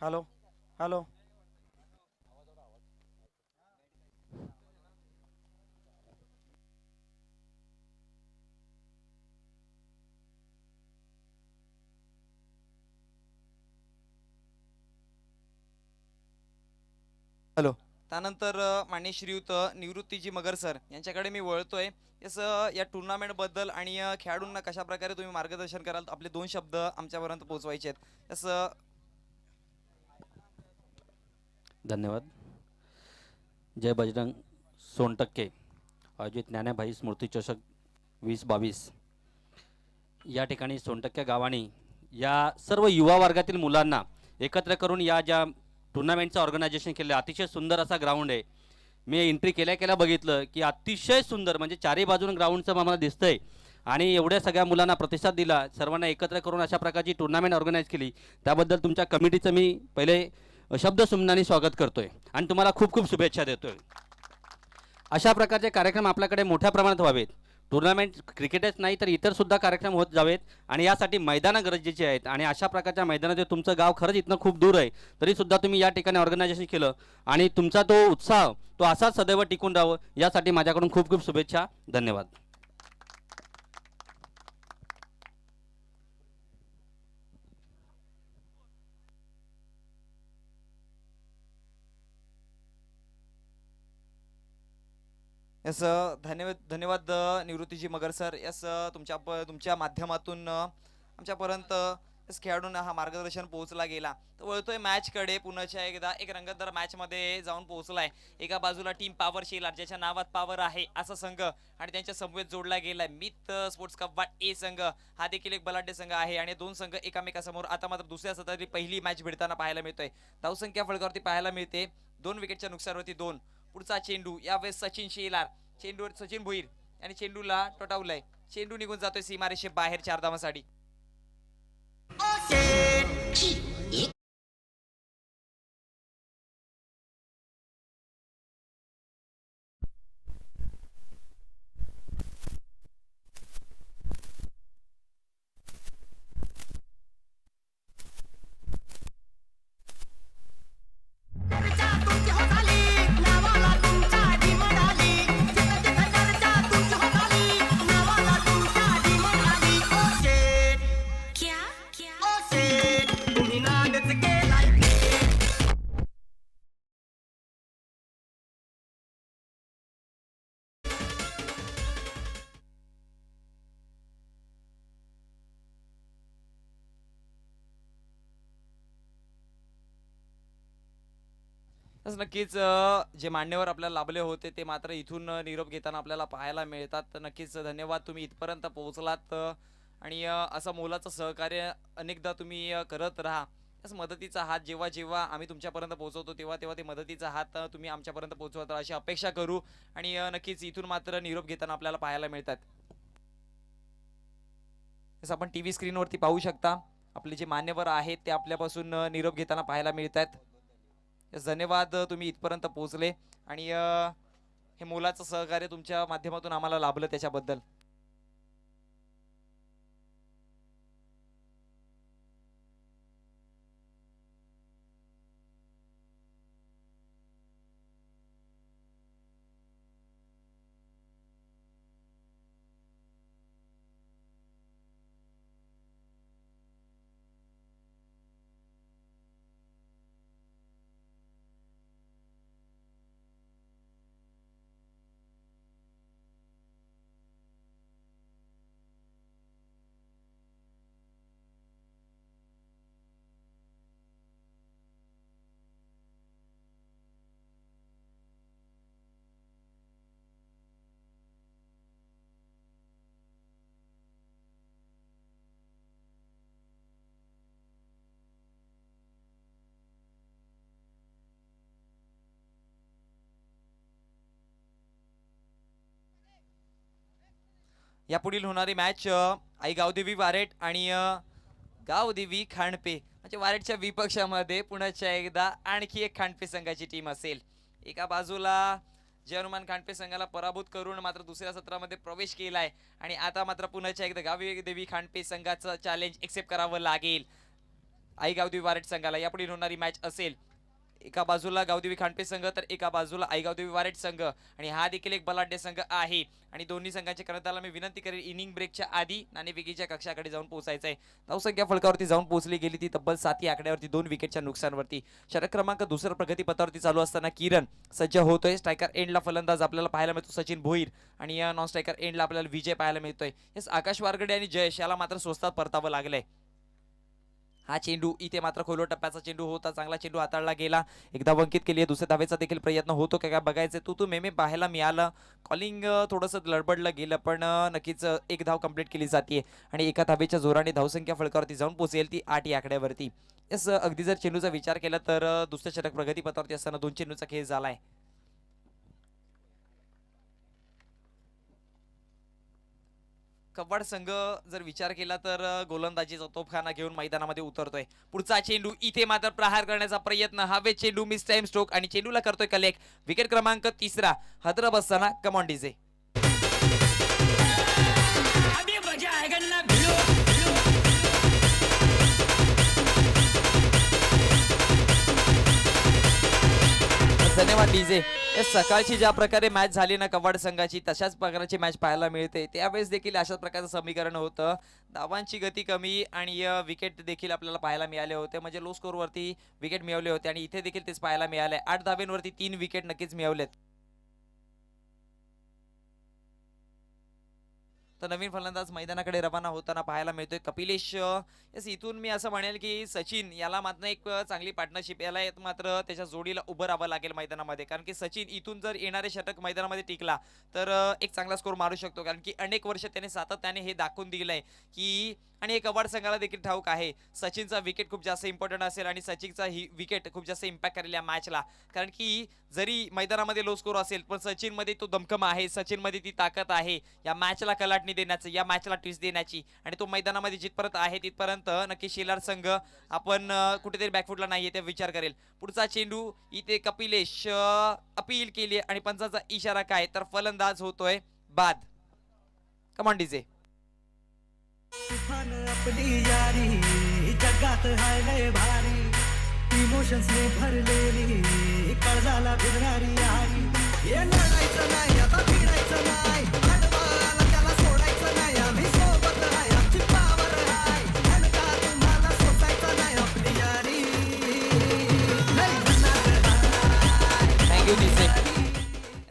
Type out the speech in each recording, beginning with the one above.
Hello hello. Hello. त्यानंतर माननीय श्रीयुत निवृत्तीजी मगर sir यांच्याकडे मी वळतोय. यस, या टुर्नामेंटबद्दल आणि खेळाडूंना कशा प्रकारे तुम्ही मार्गदर्शन कराल, आपले दोन शब्द आमच्यापर्यंत पोहोचवायचे आहेत. यस. धन्यवाद. जय बजरंग सोनटक्के आयोजित ज्ञानाभाई स्मृती चषक 2022 या ठिकाणी सोनटक्के गावाने या सर्व युवा वर्गातील मुलांना एकत्र करून या ज्या टुर्नामेंटचं ऑर्गनायझेशन केलं, अतिशय सुंदर असा ग्राउंड आहे. मी एंट्री केल्या बघितलं की अतिशय सुंदर, म्हणजे चारही बाजून ग्राउंडचं आम्हाला दिसतंय. आणि एवढ्या सगळ्या मुलांना प्रतिसाद दिला, सर्वांना एकत्र करून अशा प्रकारची टुर्नामेंट ऑर्गनाईज केली, त्याबद्दल तुमच्या कमिटीचं मी पहिले शब्दसुमनाने स्वागत करतोय आणि तुम्हाला खूप खूप शुभेच्छा देतोय. अशा प्रकारचे कार्यक्रम आपल्याकडे मोठ्या प्रमाणात व्हावेत. टुर्नामेंट क्रिकेटच नाही तर इतर सुद्धा कार्यक्रम होत जावेत आणि यासाठी मैदानं गरजेची आहेत. आणि अशा प्रकारच्या मैदानात तुमचं गाव खरंच इथनं खूप दूर आहे, तरीसुद्धा तुम्ही या ठिकाणी ऑर्गनायझेशन केलं आणि तुमचा तो उत्साह तो असाच सदैव टिकून राहावं, यासाठी माझ्याकडून खूप खूप शुभेच्छा. धन्यवाद. यस, धन्यवाद धन्यवाद निवृत्तीजी मगर सर. यस, तुमच्या माध्यमातून आमच्यापर्यंत यस खेळाडूंना हा मार्गदर्शन पोहोचला गेला. तर वळतोय मॅचकडे पुन्हा एकदा. एक रंगतदार मॅचमध्ये जाऊन पोहोचलाय. एका बाजूला टीम पॉवर शेलार, ज्याच्या नावात पॉवर आहे असा संघ, आणि त्यांच्या समवेत जोडला गेलाय मित स्पोर्ट्स कप्पाड ए संघ. हा देखील एक बलाढ्य संघ आहे आणि दोन संघ एकामेकासमोर आता मात्र दुसऱ्या सत्रातली पहिली मॅच भिडताना पाहायला मिळतोय. धावसंख्या फलकावरती पाहायला मिळते 2 विकेटच्या नुकसानवरती 2. पुढचा चेंडू यावेळेस सचिन शेलार, चेंडूवर सचिन भोईर आणि चेंडूला टोटावलाय. चेंडू निघून जातोय सीमारेषे बाहेर 4 धावांसाठी. तसं नक्कीच जे मान्यवर आपल्याला लाभले होते ते मात्र इथून निरोप घेताना आपल्याला पाहायला मिळतात. तर नक्कीच धन्यवाद, तुम्ही इथपर्यंत पोहोचलात. आणि असं मोलाचं सहकार्य अनेकदा तुम्ही करत राहा. त्याच मदतीचा हात जेव्हा जेव्हा आम्ही तुमच्यापर्यंत पोहोचवतो तेव्हा तेव्हा ते मदतीचा हात तुम्ही आमच्यापर्यंत पोहोचवत राहा अशी अपेक्षा करू. आणि नक्कीच इथून मात्र निरोप घेताना आपल्याला पाहायला मिळतात. जसं आपण टीव्ही स्क्रीनवरती पाहू शकता, आपले जे मान्यवर आहेत ते आपल्यापासून निरोप घेताना पाहायला मिळतात. धन्यवाद, तुम्ही इथपर्यंत पोहोचले आणि हे मोलाचं सहकार्य तुमच्या माध्यमातून आम्हाला लाभलं त्याच्याबद्दल. यापुढील होणारी मॅच आई गावदेवी वारेट आणि गावदेवी खांडपे, म्हणजे वारेटच्या विपक्षामध्ये पुण्याच्या एकदा आणखी एक खांडपे संघाची टीम असेल. एका बाजूला जय हनुमान खांडपे संघाला पराभूत करून मात्र दुसऱ्या सत्रामध्ये प्रवेश केलाय आणि आता मात्र पुण्याच्या एकदा गावदेवी खांडपे संघाचं चॅलेंज एक्सेप्ट करावं लागेल. आई गावदेवी वारेट संघाला. यापुढे होणारी मॅच असेल एका बाजूला गावदेवी खांडपे संघ तर एका बाजूला आई गावदेवी वारेट संघ आणि हा देखील एक बलाढ्य संघ आहे. आणि दोन्ही संघांच्या कर्णधाराला मी विनंती करेन इनिंग ब्रेकच्या आधी नाणेफेकीच्या कक्षाकडे जाऊन पोहोचायचं आहे. धावसंख्या फलकावरती जाऊन पोहोचली गेली ती तब्बल 7 आकड्यावरती 2 विकेटच्या नुकसानवरती. षटक क्रमांक दुसऱ्या प्रगतीपथावरती चालू असताना किरण सज्ज होतोय. स्ट्रायकर एंडला फलंदाज आपल्याला पाहायला मिळतो सचिन भोईर आणि या नॉन स्ट्रायकर एंडला आपल्याला विजय पाहायला मिळतोय. यस आकाश वारगडे आणि जयेश याला मात्र स्वस्तात परतावं लागलंय. हा चेंडू इथे मात्र खोलवर टप्प्याचा चेंडू होता. चांगला चेंडू हाताळला गेला. एकदा वंकित केली. दुसऱ्या धावेचा देखील प्रयत्न होतो का काय बघायचं. तू मेमे पाहायला मिळालं. कॉलिंग थोडंसं लडबडलं गेलं पण नक्कीच एक धाव कंप्लीट केली जाते आणि एका धावेच्या जोराने धावसंख्या फलकावरती जाऊन पोहोचेल ती 8 या आकड्यावरती. यस अगदी जर चेंडूचा विचार केला तर दुसऱ्या षटक प्रगतीपथावरती असताना 2 चेंडूचा खेळ झालाय. कव्वाड संघ जर विचार केला तर गोलंदाजीचा तोफखाना घेऊन मैदानामध्ये उतरतोय. पुढचा चेंडू इथे मात्र प्रहार करण्याचा प्रयत्न. हवे चेंडू मिस टाइम स्ट्रोक आणि चेंडूला करतोय कलेक्ट. विकेट क्रमांक 3 हदर बसताना कमॉन डीजे. धन्यवाद डीजे. सकाळची ज्या प्रकारे मॅच झाली ना कव्वाड संघाची तशाच प्रकारची मॅच पाहायला मिळते. त्यावेळेस देखील अशाच प्रकारचं समीकरण होतं. धावांची गती कमी आणि विकेट देखील आपल्याला पाहायला मिळाले होते. म्हणजे लो स्कोर वरती विकेट मिळवले होते आणि इथे देखील तेच पाहायला मिळाले. 8 धावेंवरती 3 विकेट नक्कीच मिळवलेत. तर नवीन फलंदाज मैदानाकडे रवाना होताना पाहायला मिळतोय कपिलेश. यस इथून मी असं म्हणेल की सचिन याला मात्र एक चांगली पार्टनरशिप याला मात्र त्याच्या जोडीला उभं राहावं लागेल मैदानामध्ये. कारण की सचिन इथून जर येणारे षटक मैदानामध्ये टिकला तर एक चांगला स्कोर मारू शकतो. कारण की अनेक वर्ष त्याने सातत्याने हे दाखवून दिलंय की आणि एक कव्वाड संघाला देखील ठाऊक आहे सचिनचा विकेट खूप जास्त इम्पॉर्टंट असेल आणि सचिनचा ही विकेट खूप जास्त इम्पॅक्ट करेल या मॅचला. कारण की जरी मैदानामध्ये लो स्कोर असेल पण सचिन मध्ये तो दमखम आहे. सचिन मध्ये ती ताकद आहे या मॅचला कलाटणी देण्याची या मॅचला ट्विस्ट देण्याची. आणि तो मैदानामध्ये जिथपर्यंत आहे तिथपर्यंत नक्की शेलार संघ आपण कुठेतरी बॅकफुटला नाहीये ते विचार करेल. पुढचा चेंडू इथे कपिलेश अपील केली आणि पंचाचा इशारा काय तर फलंदाज होतोय बाद. Command DJ. आपली यारी जगात हाय लय भारी इमोशन्स ने भरलेली कर्जाला भिडणारी यारी. हे लढायचं नाही आता भिडायचं नाही आडवाला त्याला सोडायचं नाही. आम्ही सोबत आहे आमची पावर आहे धडका तुम्हाला सोसायचं नाही आपली यारी लय भन्नाट आहे. Thank you DJ.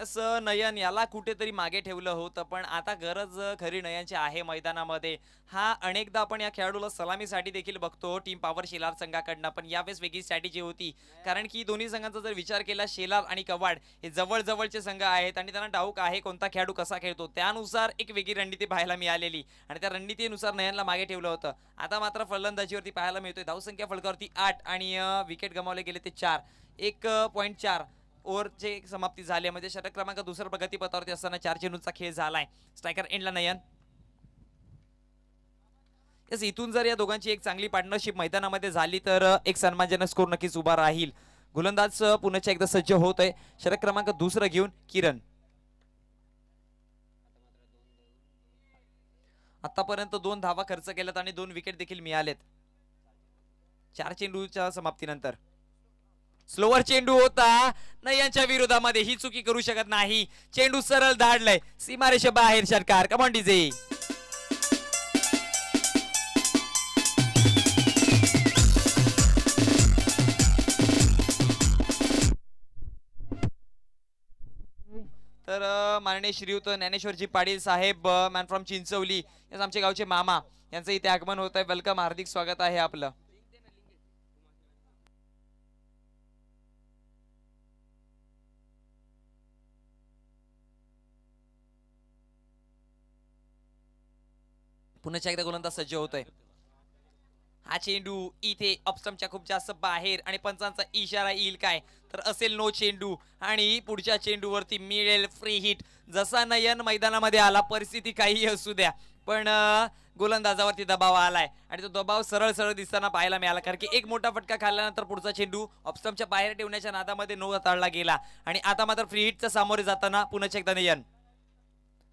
यस नयन याला कुठेतरी मागे ठेवलं होतं पण आता गरज खरी नयनची आहे मैदानामध्ये. हा अनेकदा आपण या खेळाडूला सलामीसाठी देखील बघतो टीम पॉवर शेलार संघाकडनं. पण यावेळेस वेगळी स्ट्रॅटेजी होती कारण की दोन्ही संघांचा जर विचार केला शेलार आणि कव्वाड हे जवळ जवळचे संघ आहेत आणि त्यांना ठाऊक आहे कोणता खेळाडू कसा खेळतो. त्यानुसार एक वेगळी रणनीती पाहायला मिळालेली आणि त्या रणनीतीनुसार नयनला मागे ठेवलं होतं. आता मात्र फलंदाजीवरती पाहायला मिळतोय धावसंख्या फलकावरती 8 आणि विकेट गमावले गेले ते 4. 1.4 ओव्हरची समाप्ती झाली. म्हणजे षटक क्रमांक दुसऱ्या प्रगतीपथावरती असताना 4 चेंडूंचा खेळ झालाय. स्ट्रायकर एंडला नयन. यस इथून जर या दोघांची एक चांगली पार्टनरशिप मैदानामध्ये झाली तर एक सन्मानजनक स्कोर नक्कीच उभा राहील. गोलंदाज पुन्हा एकदा सज्ज होत आहे. षटक क्रमांक दुसरं घेऊन किरण. आतापर्यंत 2 धावा खर्च केल्यात आणि 2 विकेट देखील मिळालेत 4 चेंडूच्या समाप्तीनंतर. स्लोवर चेंडू होता नयनच्या विरोधामध्ये ही चुकी करू शकत नाही. चेंडू सरळ धाडलाय सीमारेषे बाहेर षटकार. Come on DJ. तर माननीय श्रीयुत ज्ञानेश्वरजी पाटील साहेब मॅन फ्रॉम चिंचवली याच आमचे गावचे मामा यांचं इथे आगमन होत आहे. वेलकम हार्दिक स्वागत आहे आपलं. पुन्हा एकदा गोलंदाज सज्ज होतोय. हा चेंडू इथे अपस्टम्पच्या खूप जास्त बाहेर आणि पंचांचा इशारा येईल काय तर असेल नो चेंडू आणि पुढच्या चेंडूवरती मिळेल फ्री हिट. जसा नयन मैदानामध्ये आला परिस्थिती काही असू द्या पण गोलंदाजावरती दबाव आलाय आणि तो दबाव सरळ सरळ दिसताना पाहायला मिळाला. कारण की एक मोठा फटका खाल्ल्यानंतर पुढचा चेंडू अपस्टम्पच्या बाहेर ठेवण्याच्या नादामध्ये नो हाताळला गेला आणि आता मात्र फ्री हिटच्या सामोरे जाताना पुन्हा एकदा नयन.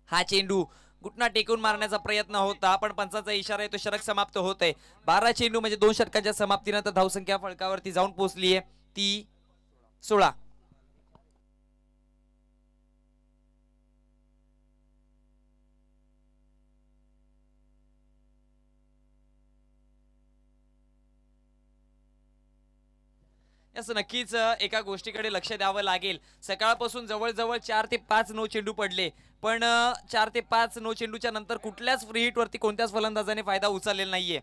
हा चेंडू घुटना टेकून मारण्याचा प्रयत्न होता, पण पंचाचा इशारा आहे तो षटक समाप्त होतोय. 12 चेंडू म्हणजे 2 षटकांच्या समाप्तीनंतर धावसंख्या फळकावरती जाऊन पोहोचली आहे ती 16. असं नक्कीच एका गोष्टीकडे लक्ष द्यावं लागेल. सकाळपासून जवळजवळ 4 ते 5 नो चेंडू पडले, पण 4 ते 5 नो चेंडूच्या नंतर कुठल्याच फ्री हिट वरती कोणत्याच फलंदाजाने फायदा उचललेला नाहीये.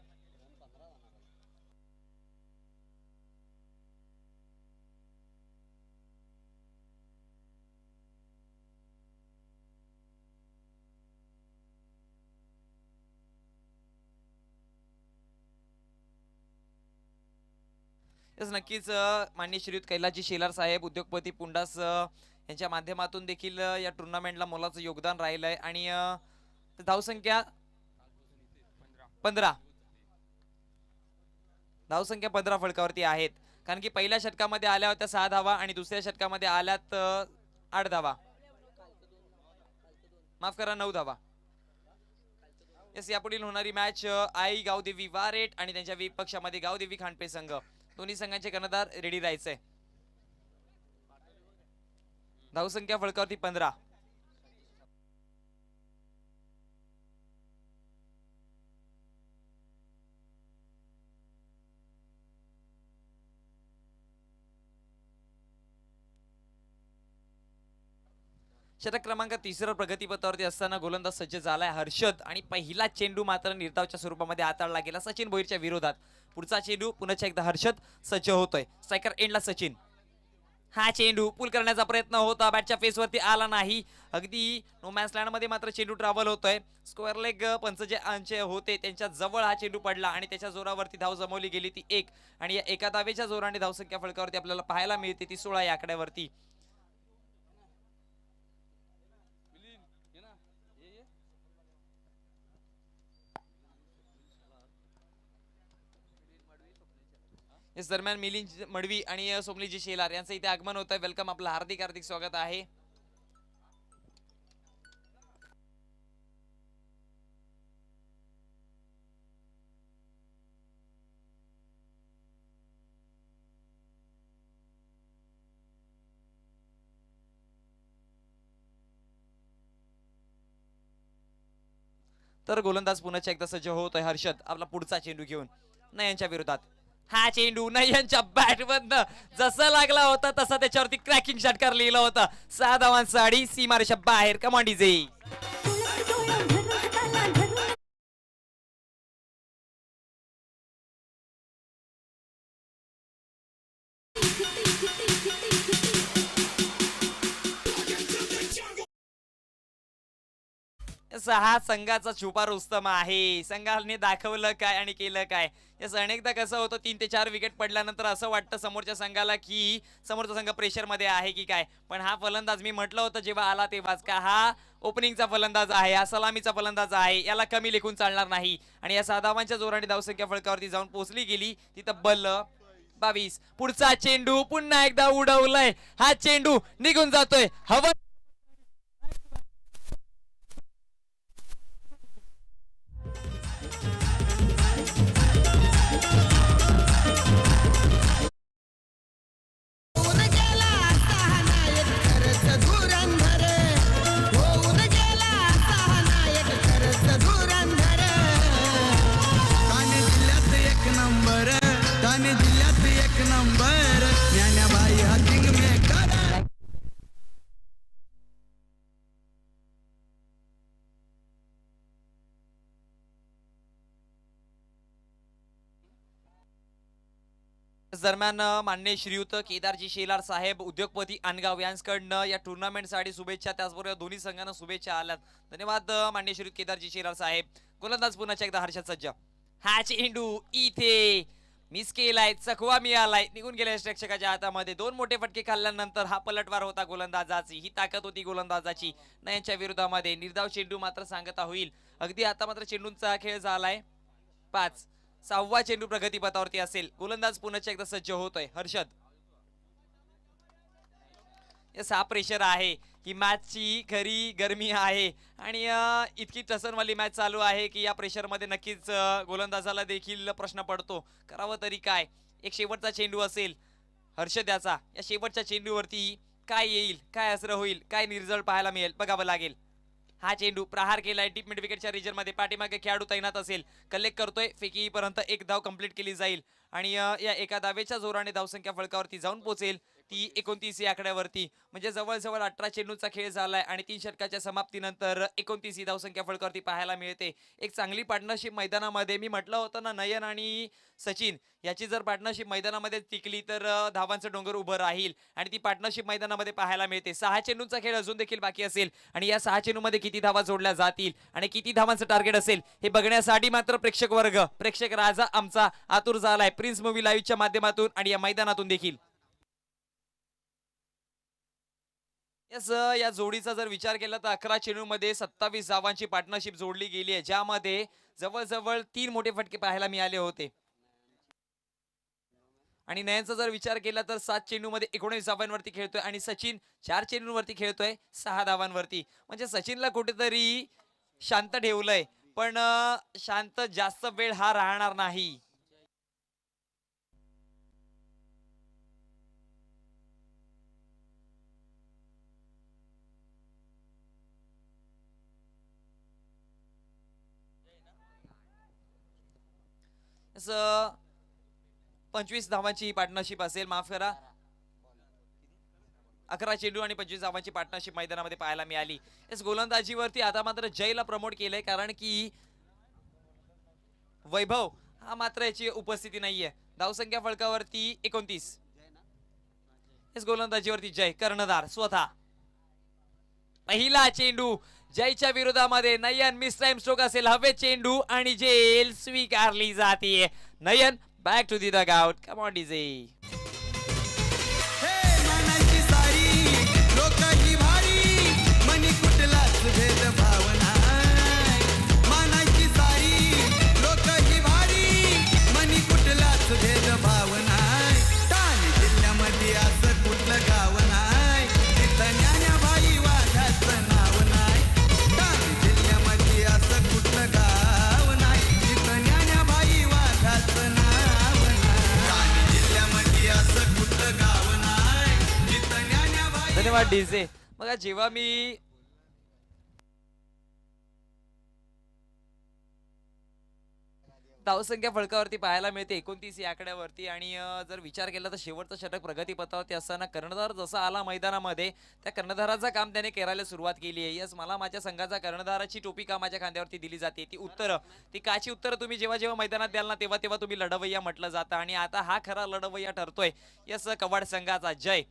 yes, नक्कीच माननीय श्रीयुत कैलासजी शेलार साहेब उद्योगपती पुंडास यांच्या माध्यमातून देखील या टुर्नामेंटला मोलाचं योगदान राहिलंय आणि धावसंख्या 15 धावसंख्या 15 फळकावरती आहेत, कारण की पहिल्या षटकामध्ये आल्या होत्या 6 धावा आणि दुसऱ्या षटकामध्ये आल्यात 8 धावा, माफ करा 9 धावा. यापुढील होणारी मॅच आई गावदेवी वारेट आणि त्यांच्या विपक्षामध्ये गावदेवी खांडपे संघ, दोन्ही संघांचे कर्णधार रेडी राहायचे. धावसंख्या फळकावरती 15. षटक क्रमांक 3 प्रगतीपथावरती असताना गोलंदाज सज्ज झालाय हर्षद आणि पहिला चेंडू मात्र निर्धावच्या स्वरूपामध्ये हाताळला गेला सचिन भोईरच्या विरोधात. पुढचा चेंडू पुन्हा एकदा हर्षद सज्ज होतोय. स्ट्रायकर एंडला सचिन. हा चेंडू पुल करण्याचा प्रयत्न होता, बॅटच्या फेसवरती आला नाही. अगदी नो मॅन्स लँड मध्ये मात्र चेंडू ट्रॅव्हल होतोय. स्क्वेअर लेग पंच जे अंचे होते त्यांच्या जवळ हा चेंडू पडला आणि त्याच्या जोरावरती धाव जमवली गेली ती 1 आणि या एका धावेच्या जोराने धावसंख्या फळकावरती आपल्याला पाहायला मिळते ती 16 या आकड्यावरती. इस दरम्यान मिलिंद मडवी आणि सोमलीजी शेलार यांचं इथे आगमन होत आहे. वेलकम, आपलं हार्दिक हार्दिक स्वागत आहे. तर गोलंदाज पुन्हा एकदा सज्ज होत आहे हर्षद आपला पुढचा चेंडू घेऊन नयनच्या विरोधात. हा चेंडू नयनच्या बॅट मधनं जसा लागला होता तसा त्याच्यावरती क्रॅकिंग षटकार लिहिला होता. 6 धावांसाठी सीमारेषा बाहेर. Command DJ. हा संघाचा छुपा रुस्तम आहे. संघाने दाखवलं काय आणि केलं काय. याच अनेकदा कसं होतं 3 ते 4 विकेट पडल्यानंतर असं वाटतं समोरच्या संघाला की समोरचा संघ प्रेशर मध्ये आहे की काय, पण हा फलंदाज मी म्हटलं होतं जेव्हा आला तेव्हाच का हा ओपनिंगचा फलंदाज आहे, हा सलामीचा फलंदाज आहे, याला कमी लेखून चालणार नाही. आणि या 6 धावांच्या जोराने धावसंख्या फळकावरती जाऊन पोहोचली गेली ती तब्बल 22. पुढचा चेंडू पुन्हा एकदा उडवलाय. हा चेंडू निघून जातोय हवा. दरम्यान माननीय श्रीयुत केदारजी शेलार साहेब उद्योगपती अनगाव यांच्याकडनं या टुर्नामेंटसाठी शुभेच्छा, त्याचबरोबर दोन्ही संघांना शुभेच्छा आल्यात. धन्यवाद माननीय श्रीयुत केदारजी शेलार साहेब. गोलंदाज पुन्हा एकदा हर्षद सज्ज. हा चेंडू इथे मिस केलाय, चकवा मिळालाय, निघून गेल्या प्रेक्षकाच्या हातामध्ये. 2 मोठे फटके खाल्ल्यानंतर हा पलटवार होता गोलंदाजाची, ही ताकद होती गोलंदाजाची. नयनच्या विरोधामध्ये निर्धाव चेंडू मात्र सांगता होईल. अगदी आता मात्र चेंडूंचा खेळ झालाय 5. 6वा चेंडू प्रगतीपथावरती असेल. गोलंदाज पुन्हा एकदा सज्ज होतोय हर्षद. येस हा प्रेशर आहे की मॅचची खरी गरमी आहे आणि इतकी टसनवाली मॅच चालू आहे की या प्रेशरमध्ये नक्कीच गोलंदाजाला देखील प्रश्न पडतो, करावं तरी काय. एक शेवटचा चेंडू असेल हर्षद्याचा, या शेवटच्या चेंडूवरती काय येईल, काय असर होईल, काय निर्जळ पाहायला मिळेल बघावं लागेल. हा चेंडू प्रहार केलाय डीप मिड विकेटच्या रिजन मध्ये, पाठीमागे खेळाडू तैनात असेल, कलेक्ट करतोय, फेकी पर्यंत एक धाव कंप्लीट केली जाईल आणि या एका धावेच्या जोराने धावसंख्या फलकावरती जाऊन पोहोचेल ती 29 या आकड्यावरती. म्हणजे जवळजवळ 18 चेंडूचा खेळ झालाय आणि 3 षटकाच्या समाप्तीनंतर 29 ही धावसंख्या फलकावरती पाहायला मिळते. एक चांगली पार्टनरशिप मैदानामध्ये, मी म्हटलं होतं ना नयन आणि सचिन याची जर पार्टनरशिप मैदानामध्ये टिकली तर धावांचं डोंगर उभं राहील आणि ती पार्टनरशिप मैदानामध्ये पाहायला मिळते. 6 चेंडूंचा खेळ अजून देखील बाकी असेल आणि या 6 चेंडूमध्ये किती धावा जोडल्या जातील आणि किती धावांचं टार्गेट असेल हे बघण्यासाठी मात्र प्रेक्षक वर्ग, प्रेक्षक राजा आमचा आतुर झालाय प्रिन्स मूवी लाईव्हच्या माध्यमातून आणि या मैदानातून देखील. यस या जोडीचा जर विचार केला तर 11 चेंडूमध्ये 27 धावांची पार्टनरशिप जोडली गेली आहे, ज्यामध्ये जवळजवळ 3 मोठे फटके पाहायला मिळाले होते. आणि नयनचा जर विचार केला तर 7 चेंडूमध्ये 19 धावांवरती खेळतोय आणि सचिन 4 चेंडूंवरती खेळतोय 6 धावांवरती. म्हणजे सचिनला कुठेतरी शांत ठेवलंय, पण शांत जास्त वेळ हा राहणार नाही. असं 25 धावांची पार्टनरशिप असेल, माफ करा 11 चेंडू आणि 25 धावांची पार्टनरशिप मैदानामध्ये पाहायला मिळाली. इस गोलंदाजीवरती आता मात्र जयला प्रमोट केलंय, कारण की वैभव हा मात्र याची उपस्थिती नाहीये. धावसंख्या फलकावरती 29. इस गोलंदाजीवरती जय कर्णधार स्वतः. पहिला चेंडू जयच्या विरोधामध्ये नयन मिस टाइम स्ट्रोक असेल, हवे चेंडू आणि जेल स्वीकारली जाते. Nayan back to the dugout. Come on DJ. हे मानाची सारी लोकांची भारी, मनी कुठलाच भेद भावना. मानाची सारी लोकांची भारी, मनी कुठलाच भेद भावना. ठाणे जिल्ह्यामध्ये असं कुठलं गाव नाही तिथं ज्ञानाबाई वाघाचं नाव नाही. ठाणे जिल्ह्यामध्ये असं कुठलं गाव नाही तिथं ज्ञानाबाई वाघाचं नाव नाही. ठाणे जिल्ह्यामध्ये असं कुठलं गाव नाही जिथं ज्ञानाबाई. धन्यवाद डीजे. बघा जेव्हा मी धावसंख्या फलकावरती पाहायला मिळते 29 या आकड्यावरती आणि जर विचार केला तर शेवटचं षटक प्रगतीपथावरती असताना कर्णधार जसा आला मैदानामध्ये त्या कर्णधाराचं काम त्याने करायला सुरुवात केली आहे. यस मला माझ्या संघाचा कर्णधाराची टोपी का माझ्या खांद्यावरती दिली जाते, ती उत्तरं, ती काची उत्तरं तुम्ही जेव्हा जेव्हा मैदानात द्याल ना तेव्हा तेव्हा तुम्ही लढवय्या म्हटलं जातं आणि आता हा खरा लढवय्या ठरतोय. यस कवाड संघाचा जय.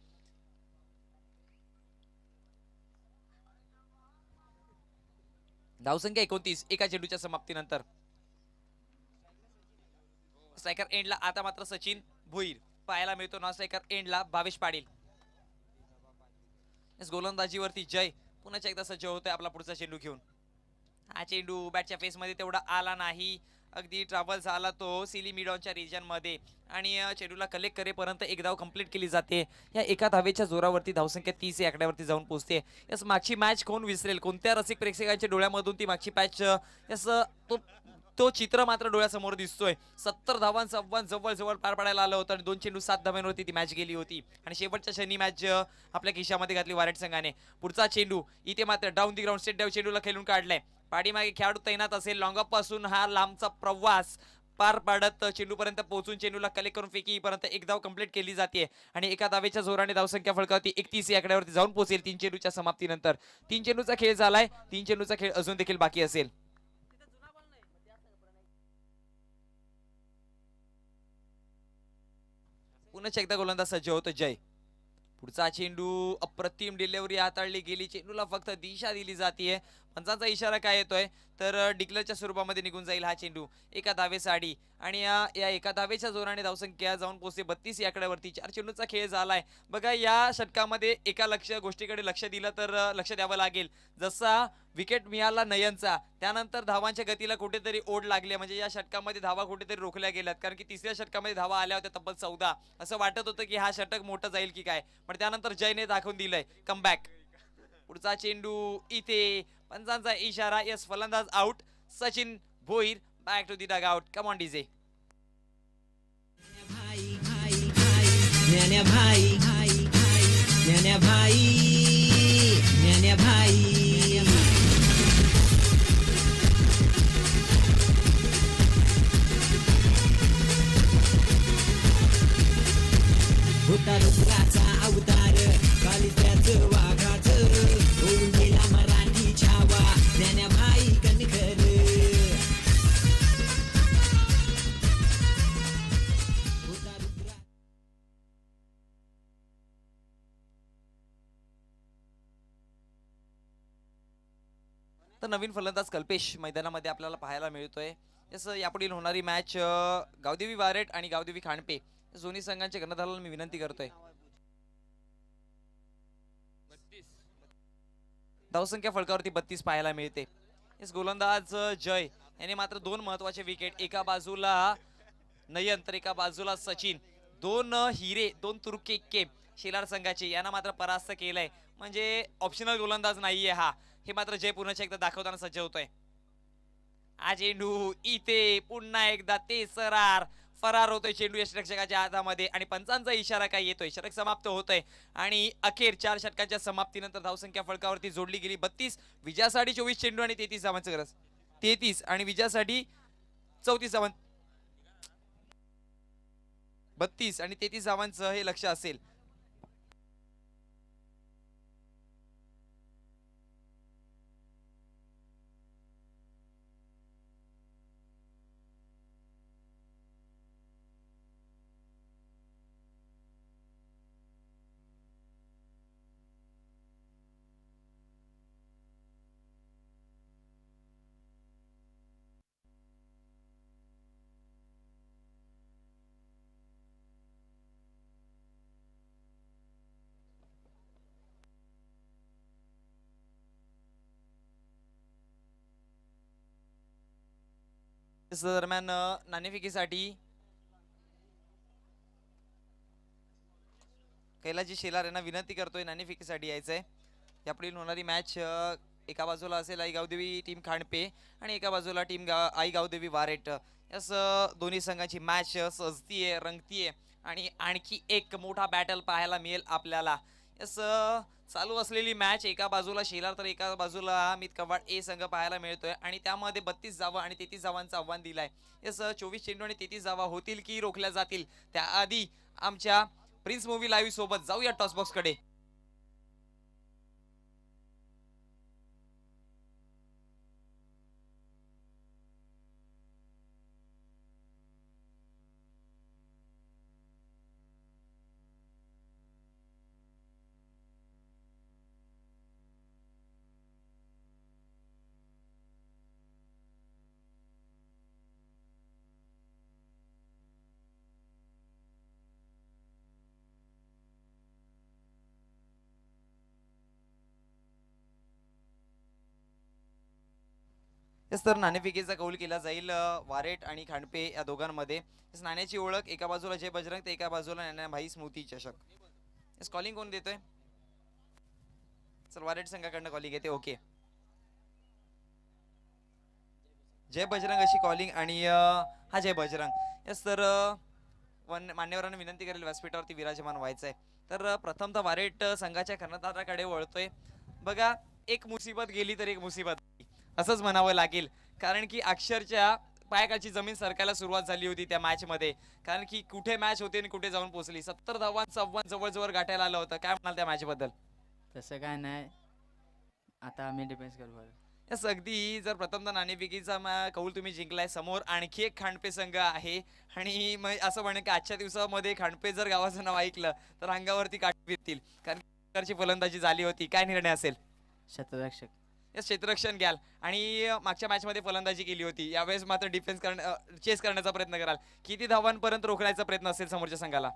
धावसंख्या 29 एका चेंडूच्या समाप्तीनंतर. स्ट्रायकर एंडला आता मात्र सचिन भोईर पाहायला मिळतो. नॉन स्ट्रायकर एंडला भावेश पाटील. गोलंदाजीवरती जय पुन्हा एकदा सज्ज होतोय आपला पुढचा चेंडू घेऊन. हा चेंडू बॅटच्या फेस मध्ये तेवढा आला नाही, अगदी ट्रॅव्हल झाला तो सिली मिडॉनच्या रिजन मध्ये आणि चेंडूला कलेक्ट करेपर्यंत एक धाव कंप्लीट केली जाते. या एका धावेच्या जोरावरती धावसंख्या 30 या आकड्यावरती जाऊन पोहोचते. यस मागची मॅच कोण विसरेल, कोणत्या रसिक प्रेक्षकांच्या डोळ्यामधून ती मागची मॅच यस तो चित्र मात्र डोळ्यासमोर दिसतोय. 70 धावांचं आव्हान जवळजवळ पार पाडायला आलं होतं आणि 2 चेंडू 7 धावांवरती ती मॅच गेली होती आणि शेवटच्या क्षणी मॅच आपल्या खिशामध्ये घातली वारेट संघाने. पुढचा चेंडू इथे मात्र डाऊन दी ग्राउंड सेट डाव चेंडूला खेळून काढलाय. पाठीमागे खेळाडू तैनात असेल, लॉंग ऑफ पासून हा लांबचा प्रवास पार पाडत चेंडूपर्यंत पोहोचून चेंडूला कलेक्ट करून फेकीपर्यंत एक धाव कंप्लीट केली जाते आणि एका धावेच्या जोराने धावसंख्या फलकावरती 31 या आकड्यावरती जाऊन पोहोचेल 3 चेंडूच्या समाप्तीनंतर. 3 चेंडूचा खेळ झालाय, 3 चेंडूचा खेळ अजून देखील बाकी असेल. पुन्हा एकदा गोलंदाज सज्ज होतो जय. पुढचा चेंडू अप्रतिम डिलिव्हरी हाताळली गेली, चेंडूला फक्त दिशा दिली जाते पंचांचा इशारा काय येतोय तर डिक्लेअरच्या स्वरूपामध्ये निघून जाईल हा चेंडू एका धावेसाठी आणि या एका धावेच्या जोराने धावसंख्या जाऊन पोहोचते 32 या आकड्यावरती. 4 चेंडूचा खेळ झालाय. बघा या षटकामध्ये एका गोष्टीकडे लक्ष दिलं तर लक्ष द्यावं लागेल. जसा विकेट मिळाला नयनचा त्यानंतर धावांच्या गतीला कुठेतरी ओढ लागली म्हणजे या षटकामध्ये धावा कुठेतरी रोखल्या गेल्यात कारण की तिसऱ्या षटकामध्ये धावा आल्या होत्या तब्बल 14. असं वाटत होतं की हा षटक मोठं जाईल की काय पण त्यानंतर जयने दाखवून दिलंय कमबॅक. पुढचा चेंडू इथे पंचांचा इशारा. यस फलंदाज out. Sachin Bhoir back to the dugout. Come on DJ. ज्ञान्या भाई ज्ञान्या भाई ज्ञान्या भाई होता रुद्राचा अवतार कालिदाचं वाघाचं होऊन गेला मराठी छावा ज्ञान्या भाई कणखर होता रुद्रा. तर नवीन फलंदाज कल्पेश मैदानामध्ये आपल्याला पाहायला मिळतोय. जसं यापुढील होणारी मॅच गावदेवी वारेट आणि गावदेवी खांडपे दोन्ही संघांच्या कर्णधाराला मी विनंती करतोय. धावसंख्या फलकावरती 32 पाहायला मिळते. इस गोलंदाज जय याने मात्र 2 महत्वाचे विकेट एका बाजूला नयन तर एका बाजूला सचिन 2 हिरे 2 तुर्के के शेलार संघाचे यांना मात्र परास्त केलंय म्हणजे ऑप्शनल गोलंदाज नाहीये हा. हे मात्र जय पुन्हा एकदा दाखवताना सज्ज होतोय. हा चेंडू इथे पुन्हा एकदा ते फरार होतोय चेंडू यष्टिरक्षकाच्या हातामध्ये आणि पंचांचा इशारा काय येतोय. षटक समाप्त होतोय आणि अखेर 4 षटकांच्या समाप्तीनंतर धावसंख्या फलकावरती जोडली गेली 32. विजयासाठी 24 चेंडू आणि 33 धावांची गरज. 33 आणि विजयासाठी 34 धावां 32 आणि 33 धावांचं हे लक्ष असेल. दरम्यान नाणेफेकीसाठी कैलाजी शेलार यांना विनंती करतोय नाणेफेकीसाठी यायचंय. यापुढील होणारी मॅच एका बाजूला असेल आई गावदेवी टीम खांडपे आणि एका बाजूला टीम आई गावदेवी वारेट. यास दोन्ही संघांची मॅच सजतीये रंगतीये आणि आणखी एक मोठा बॅटल पाहायला मिळेल आपल्याला. यास चालू असलेली मॅच एका बाजूला शेलार तर एका बाजूला मित कवाड ए संघ पाहायला मिळतोय आणि त्यामध्ये 32 धावा आणि 33 धावांचं आव्हान दिलंय. यास 24 चेंडू आणि 33 धावा होतील की रोखल्या जातील त्याआधी आमच्या प्रिन्स मूवी लाईव्ह सोबत जाऊया टॉस बॉक्स कडे. तर नाणेफेकीचा कौल केला जाईल वारेट आणि खांडपे या दोघांमध्ये. नाण्याची ओळख एका बाजूला जय बजरंग तर एका बाजूला नानाभाई स्मृती चषक. कॉलिंग कोण देतोय. चल वारेट संघाकडनं कॉलिंग येते. ओके जय बजरंग अशी कॉलिंग आणि हा जय बजरंग. यस तर मान्यवरांना विनंती करेल व्यासपीठावरती विराजमान व्हायचंय. तर प्रथमतः वारेट संघाच्या कर्णधाराकडे वळतोय. बघा एक मुसीबत गेली तर एक मुसीबत असंच म्हणावं लागेल कारण की अक्षरच्या पायाखालची जमीन सरकायला सुरुवात झाली होती त्या मॅच मध्ये. कारण की कुठे मॅच होते आणि कुठे जाऊन पोहोचली. 70 धावांचं आव्हान जवळजवळ गाठायला आलं होतं. काय म्हणाल त्या मॅच बद्दल. तसं काय नाही आता आम्ही डिफेन्स करू बरं. यस अगदी जर प्रथमतः नाणेफेकीचा कौल तुम्ही जिंकलाय. समोर आणखी एक खांडपे संघ आहे आणि मग असं म्हणेन की आजच्या दिवसामध्ये खांडपे जर गावाचं नाव ऐकलं तर अंगावरती काठी फिरतील कारण की फलंदाजी झाली होती. काय निर्णय असेल. शतरक्षक या क्षेत्ररक्षण घ्याल आणि मागच्या मॅचमध्ये फलंदाजी केली होती, यावेळेस मात्र डिफेन्स चेस करण्याचा प्रयत्न कराल. किती धावांपर्यंत रोखण्याचा प्रयत्न असेल समोरच्या संघाला?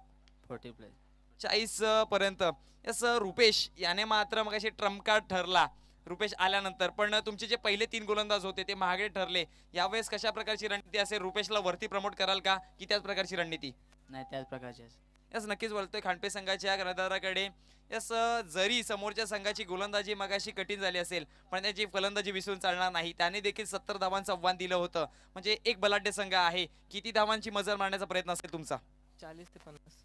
40 प्लस. 40 पर्यंत. यस रुपेश याने मात्र मग ट्रम्प कार्ड ठरला रुपेश आल्यानंतर, पण तुमचे जे पहिले 3 गोलंदाज होते ते महागडे ठरले. यावेळेस कशा प्रकारची रणनीती असेल? रुपेशला वरती प्रमोट कराल का की त्याच प्रकारची रणनीती? नाही त्याच प्रकारचेच. यस नक्कीच बोलतोय खांडपे संघाच्या कर्णधाराकडे. यस जरी समोरच्या संघाची गोलंदाजी मगाशी कठीण झाली असेल पण त्याची फलंदाजी विसरून चालणार नाही. त्याने देखील 70 धावांचं आव्हान दिलं होतं. म्हणजे एक बलाढ्य संघ आहे. किती धावांची मजल मारण्याचा प्रयत्न असेल तुमचा? 40 ते 50.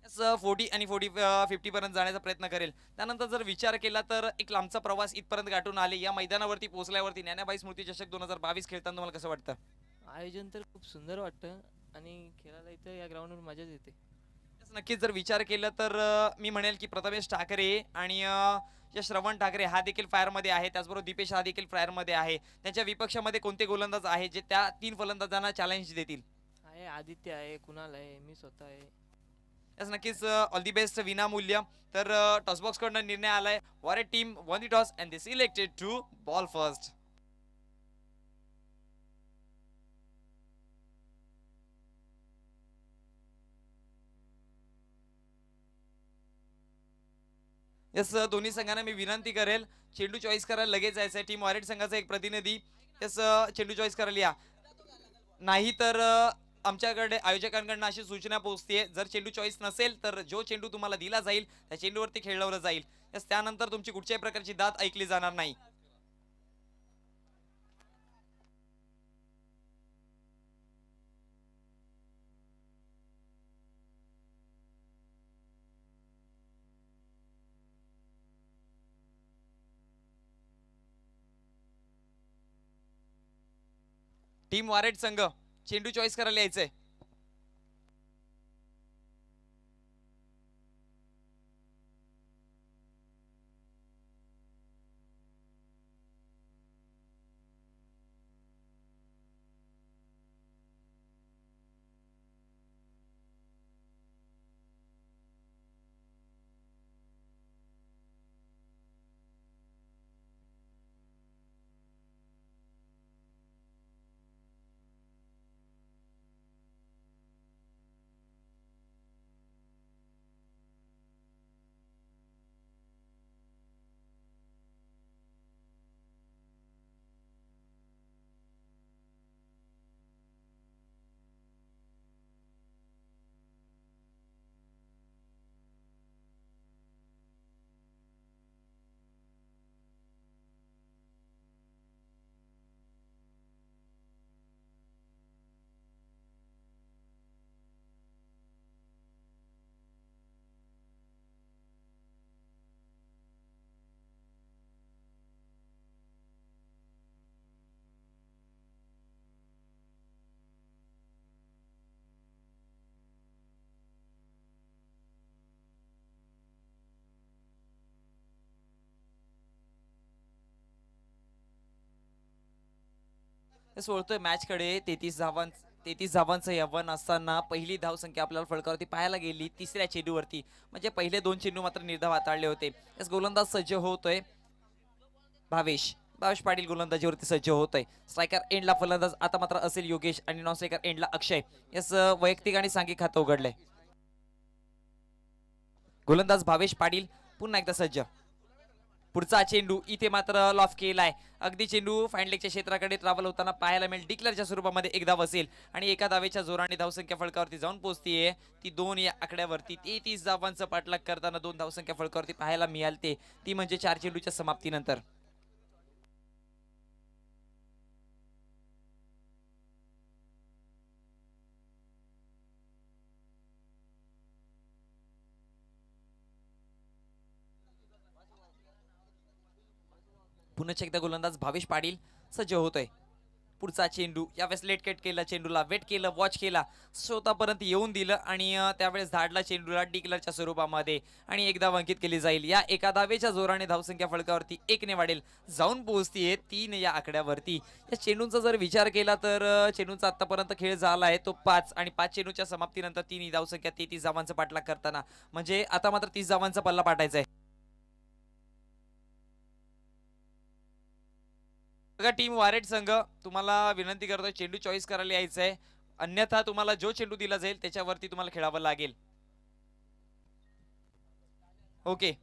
यस 40 आणि 50 पर्यंत जाण्याचा प्रयत्न करेल. त्यानंतर जर विचार केला तर एक लांबचा प्रवास इथपर्यंत गाठून आले. या मैदानावरती पोहोचल्यावरती ज्ञानाबाई स्मृती चषक 2022 खेळताना तुम्हाला कसं वाटतं? आयोजन तर खूप सुंदर वाटतं आणि खेळायला इथं या ग्राउंडवर मजाच येते. यस, नक्कीच जर विचार केला तर मी म्हणेल की प्रथमेश ठाकरे आणि जे श्रवण ठाकरे हा देखील फायरमध्ये आहे. त्याचबरोबर दीपेश हा देखील फायरमध्ये आहे. त्यांच्या विपक्षामध्ये कोणते गोलंदाज आहे जे त्या 3 फलंदाजांना चॅलेंज देतील? आहे आदित्य आहे, कुणाल आहे, मी स्वतः आहे. यस नक्कीच ऑल दी बेस्ट विनामूल्य. तर टॉसबॉक्स कडनं निर्णय आलाय. War team won the toss and they selected to bowl first. Yes दोन्ही संघांना मी विनंती करेल चेंडू चॉईस करायला लगेच जायचं आहे. टीम वॉरेट संघाचा एक प्रतिनिधी यस चेंडू चॉईस करायला या. नाही तर आमच्याकडे आयोजकांकडून अशी सूचना पोहोचते जर चेंडू चॉईस नसेल तर जो चेंडू तुम्हाला दिला जाईल त्या चेंडूवरती खेळवलं जाईल. यस त्यानंतर तुमची कुठच्याही प्रकारची दाद ऐकली जाणार नाही. टीम वारेट संघ चेंडू चॉईस करायला यायचंय. सोडतोय मॅच कडे 33 धावांचं यव्वन असताना पहिली धाव संख्या आपल्याला फलकावरती पाहायला गेली तिसऱ्या चेंडूवरती. म्हणजे पहिले 2 चेंडू मात्र निर्धाव हाताळले होते. यास गोलंदाज सज्ज होतोय भावेश पाटील गोलंदाजीवरती सज्ज होतोय. स्ट्रायकर एंडला फलंदाज आता मात्र असेल योगेश आणि नॉन स्ट्रायकर एंडला अक्षय. यास वैयक्तिक आणि सांघिक खातं उघडलंय. गोलंदाज भावेश पाटील पुन्हा एकदा सज्ज. पुढचा चेंडू इथे मात्र लॉफ केलाय. अगदी चेंडू फाइंडलेगच्या क्षेत्राकडे ट्रॅव्हल होताना पाहायला मिळेल. डिक्लेअरच्या स्वरूपामध्ये एक धाव असेल आणि एका धावेच्या जोराने धावसंख्या फलकावरती जाऊन पोहोचतीये ती 2 या आकड्यावरती. 33 धावांचा पाठलाग करताना 2 धावसंख्या फलकावरती पाहायला मिळालते ती म्हणजे 4 चेंडूच्या समाप्तीनंतर. पुन्हा एकदा गोलंदाज भावेश पाटील सज्ज होतोय. पुढचा चेंडू यावेळेस लेट कट केला. चेंडूला वेट केलं, वॉच केला, स्वतःपर्यंत येऊन दिलं आणि त्यावेळेस धाडला चेंडूला डिक्लेअरच्या स्वरूपामध्ये आणि एक धाव अंकित केली जाईल. या एका धावेच्या जोराने धावसंख्या फलकावरती 1 ने वाढेल जाऊन पोहोचतीये 3 या आकड्यावरती. या चेंडूंचा जर विचार केला तर चेंडूंचा आतापर्यंत खेळ झाला आहे तो 5 आणि 5 चेंडूच्या समाप्तीनंतर 3 ही धावसंख्या 33 धावांचा पाठलाग करताना म्हणजे आता मात्र 30 धावांचा पल्ला पाठायचा आहे. बघा टीम वारेट संघ, तुम्हाला विनंती करतोय चेंडू चॉईस करायला यायचं आहे, अन्यथा तुम्हाला जो चेंडू दिला जाईल त्याच्यावरती तुम्हाला खेळावं लागेल. ओके.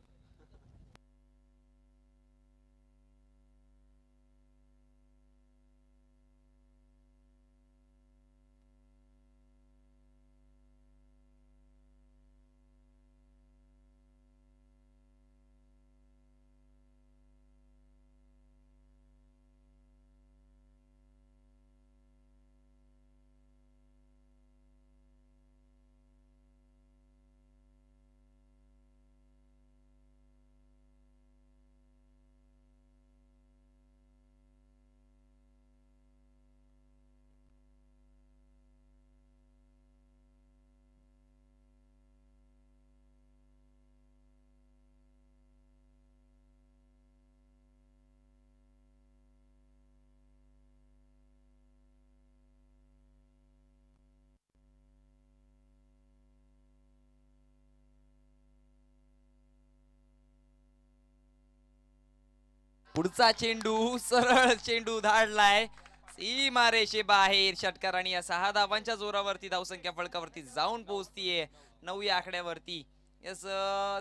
पुढचा चेंडू सरळ चेंडू धाडलाय सीमा रेषे बाहेर. षटकारांनी या 6 धावांच्या जोरावरती धावसंख्या फळकावरती जाऊन पोहोचतीये 9 या आकड्यावरती. यस,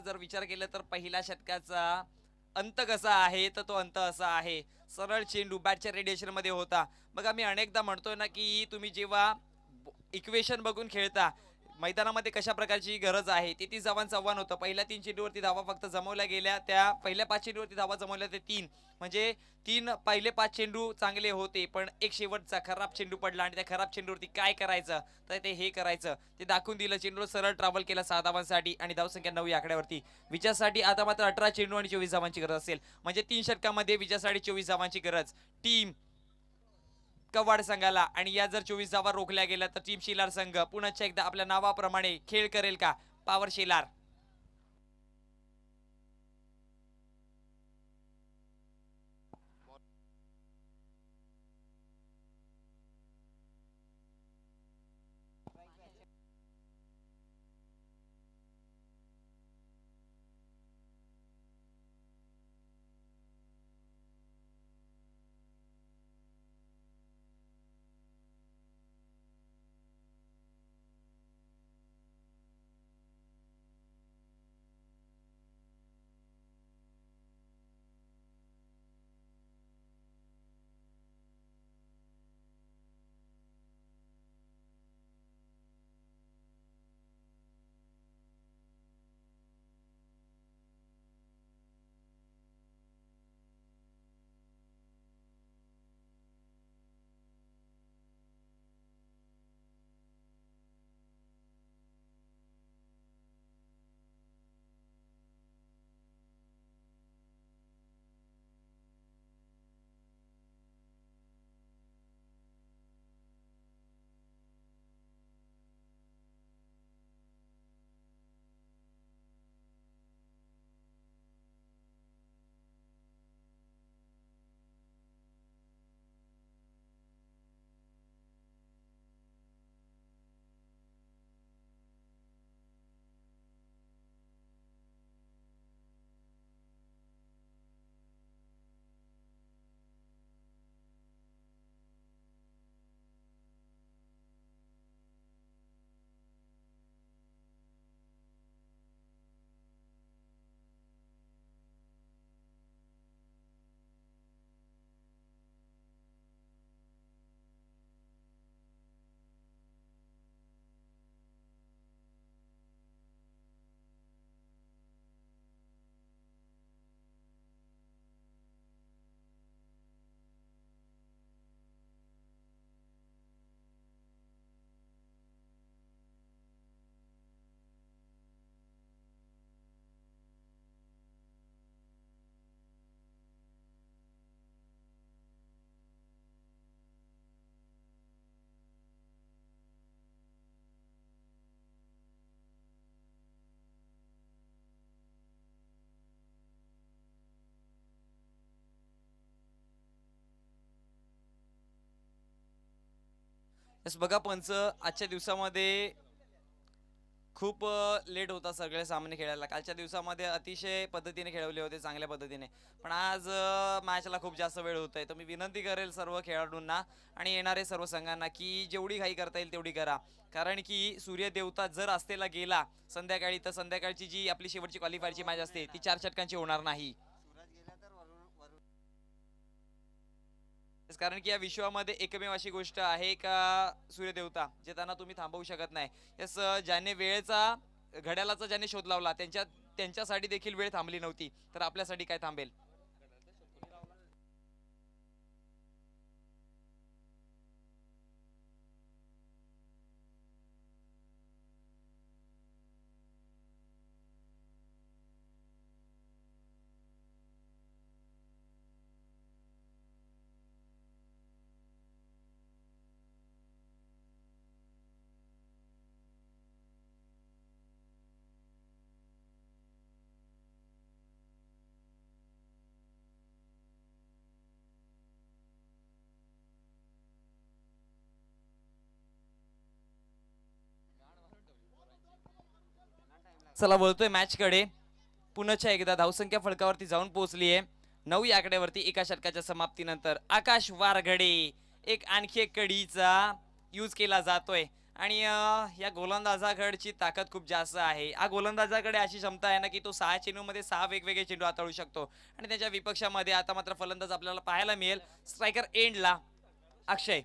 जर विचार केला तर पहिल्या षटकाचा अंत कसा आहे तर तो अंत असा आहे. सरळ चेंडू बॅटच्या रेडिएशन मध्ये होता. बघा मी अनेकदा म्हणतोय ना की तुम्ही जेव्हा इक्वेशन बघून खेळता, मैदानामध्ये कशा प्रकारची गरज आहे, 33 धावांचं आव्हान होतं. पहिल्या 3 चेंडूवरती धावा फक्त जमवल्या गेल्या, त्या पहिल्या 5 चेंडूवरती धावा जमवल्या ते 3, म्हणजे 3 पहिले 5 चेंडू चांगले होते, पण एक शेवटचा खराब चेंडू पडला आणि त्या खराब चेंडूवरती काय करायचं तर ते हे करायचं ते दाखवून दिलं. चेंडूवर सरळ ट्रॅव्हल केला 6 धावांसाठी आणि धावसंख्या 9 या आकड्यावरती. विजयासाठी आता मात्र 18 चेंडू आणि 24 धावांची गरज असेल, म्हणजे 3 षटकामध्ये विजयासाठी 24 धावांची गरज टीम कवाड संघाला. आणि या जर 24 धावा रोखल्या गेल्या तर टीम शिलार संघ पुन्हा एकदा आपल्या नावाप्रमाणे खेळ करेल का? पॉवर शिलार. बघा पंच, आजच्या दिवसामध्ये खूप लेट होता सगळे सामने खेळायला. कालच्या दिवसामध्ये अतिशय पद्धतीने खेळवले होते, चांगल्या पद्धतीने. पण आज मॅचला खूप जास्त वेळ होतोय. तर मी विनंती करेल सर्व खेळाडूंना आणि येणारे सर्व संघांना की जेवढी घाई करता येईल तेवढी करा. कारण की सूर्य देवता जर असतेला गेला संध्याकाळी, तर संध्याकाळची जी आपली शेवटची क्वालिफायरची मॅच असते ती 4 षटकांची होणार नाही. तेच कारण की या विश्वामध्ये एकमेव अशी गोष्ट आहे का सूर्यदेवता जे त्यांना तुम्ही थांबवू शकत नाही. यस, ज्याने वेळेचा घड्याळाचा ज्याने शोध लावला त्यांच्यासाठी देखील वेळ थांबली नव्हती, तर आपल्यासाठी काय थांबेल. चला वळतोय मॅच कडे. पुन्हा एकदा धावसंख्या फळकावरती जाऊन पोहोचली आहे 9 या आकड्यावरती एका षटकाच्या समाप्तीनंतर. आकाश वारघडे एक आणखी एक कडीचा यूज केला जातोय आणि या गोलंदाजाकडची ताकद खूप जास्त आहे. हा गोलंदाजाकडे अशी क्षमता आहे ना की तो 6 चेंडूमध्ये 6 वेगवेगळे चेंडू हाताळू शकतो. आणि त्याच्या विपक्षामध्ये आता मात्र फलंदाज आपल्याला पाहायला मिळेल स्ट्रायकर एंडला अक्षय,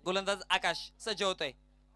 गोलंदाज आकाश सज्ज होतोय.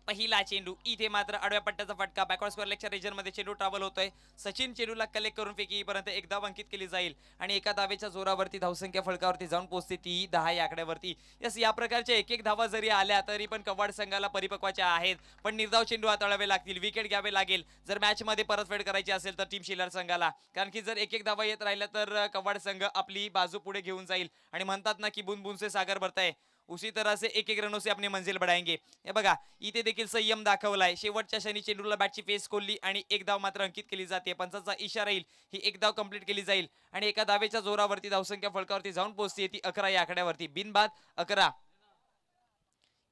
पहिला चेंडू इथे मात्र आडव्या पट्ट्याचा फटका, बॅकवर्ड स्क्वेअर लेगच्या रिजन मध्ये चेंडू ट्रॅव्हल होतोय. सचिन चेंडूला कलेक्ट करून फेकीपर्यंत एक धाव अंकित केली जाईल आणि एका धावेच्या जोरावरती धावसंख्या फळकावरती जाऊन पोहोचते ती 10 या आकड्यावरती. यस, या प्रकारच्या एक एक धावा जरी आल्या तरी पण कव्वाड संघाला परिपक्वाच्या आहेत. पण निर्धाव चेंडू हाताळावे लागतील, विकेट घ्यावे लागेल जर मॅच मध्ये परतफेड करायची असेल तर टीम शिलार संघाला. कारण की जर एक एक धावा येत राहिल्या तर कव्वाड संघ आपली बाजू पुढे घेऊन जाईल आणि म्हणतात ना की बुन बुन से सागर भरताय, उसी तरह से एक एक रनों से अपनी मंजिल बढ़ाएंगे. हे बघा इथे देखील संयम दाखवलाय. शेवटच्या क्षणी चेंडूला बॅटची फेस खोलली आणि एक धाव मात्र अंकित केली जाते. पंचाचा इशारा येईल, ही एक धाव कंप्लीट केली जाईल आणि एका धावेच्या जोरावरती धावसंख्या फळकावरती जाऊन पोहोचते ती 11 या आकड्यावरती. बिनबाद 11.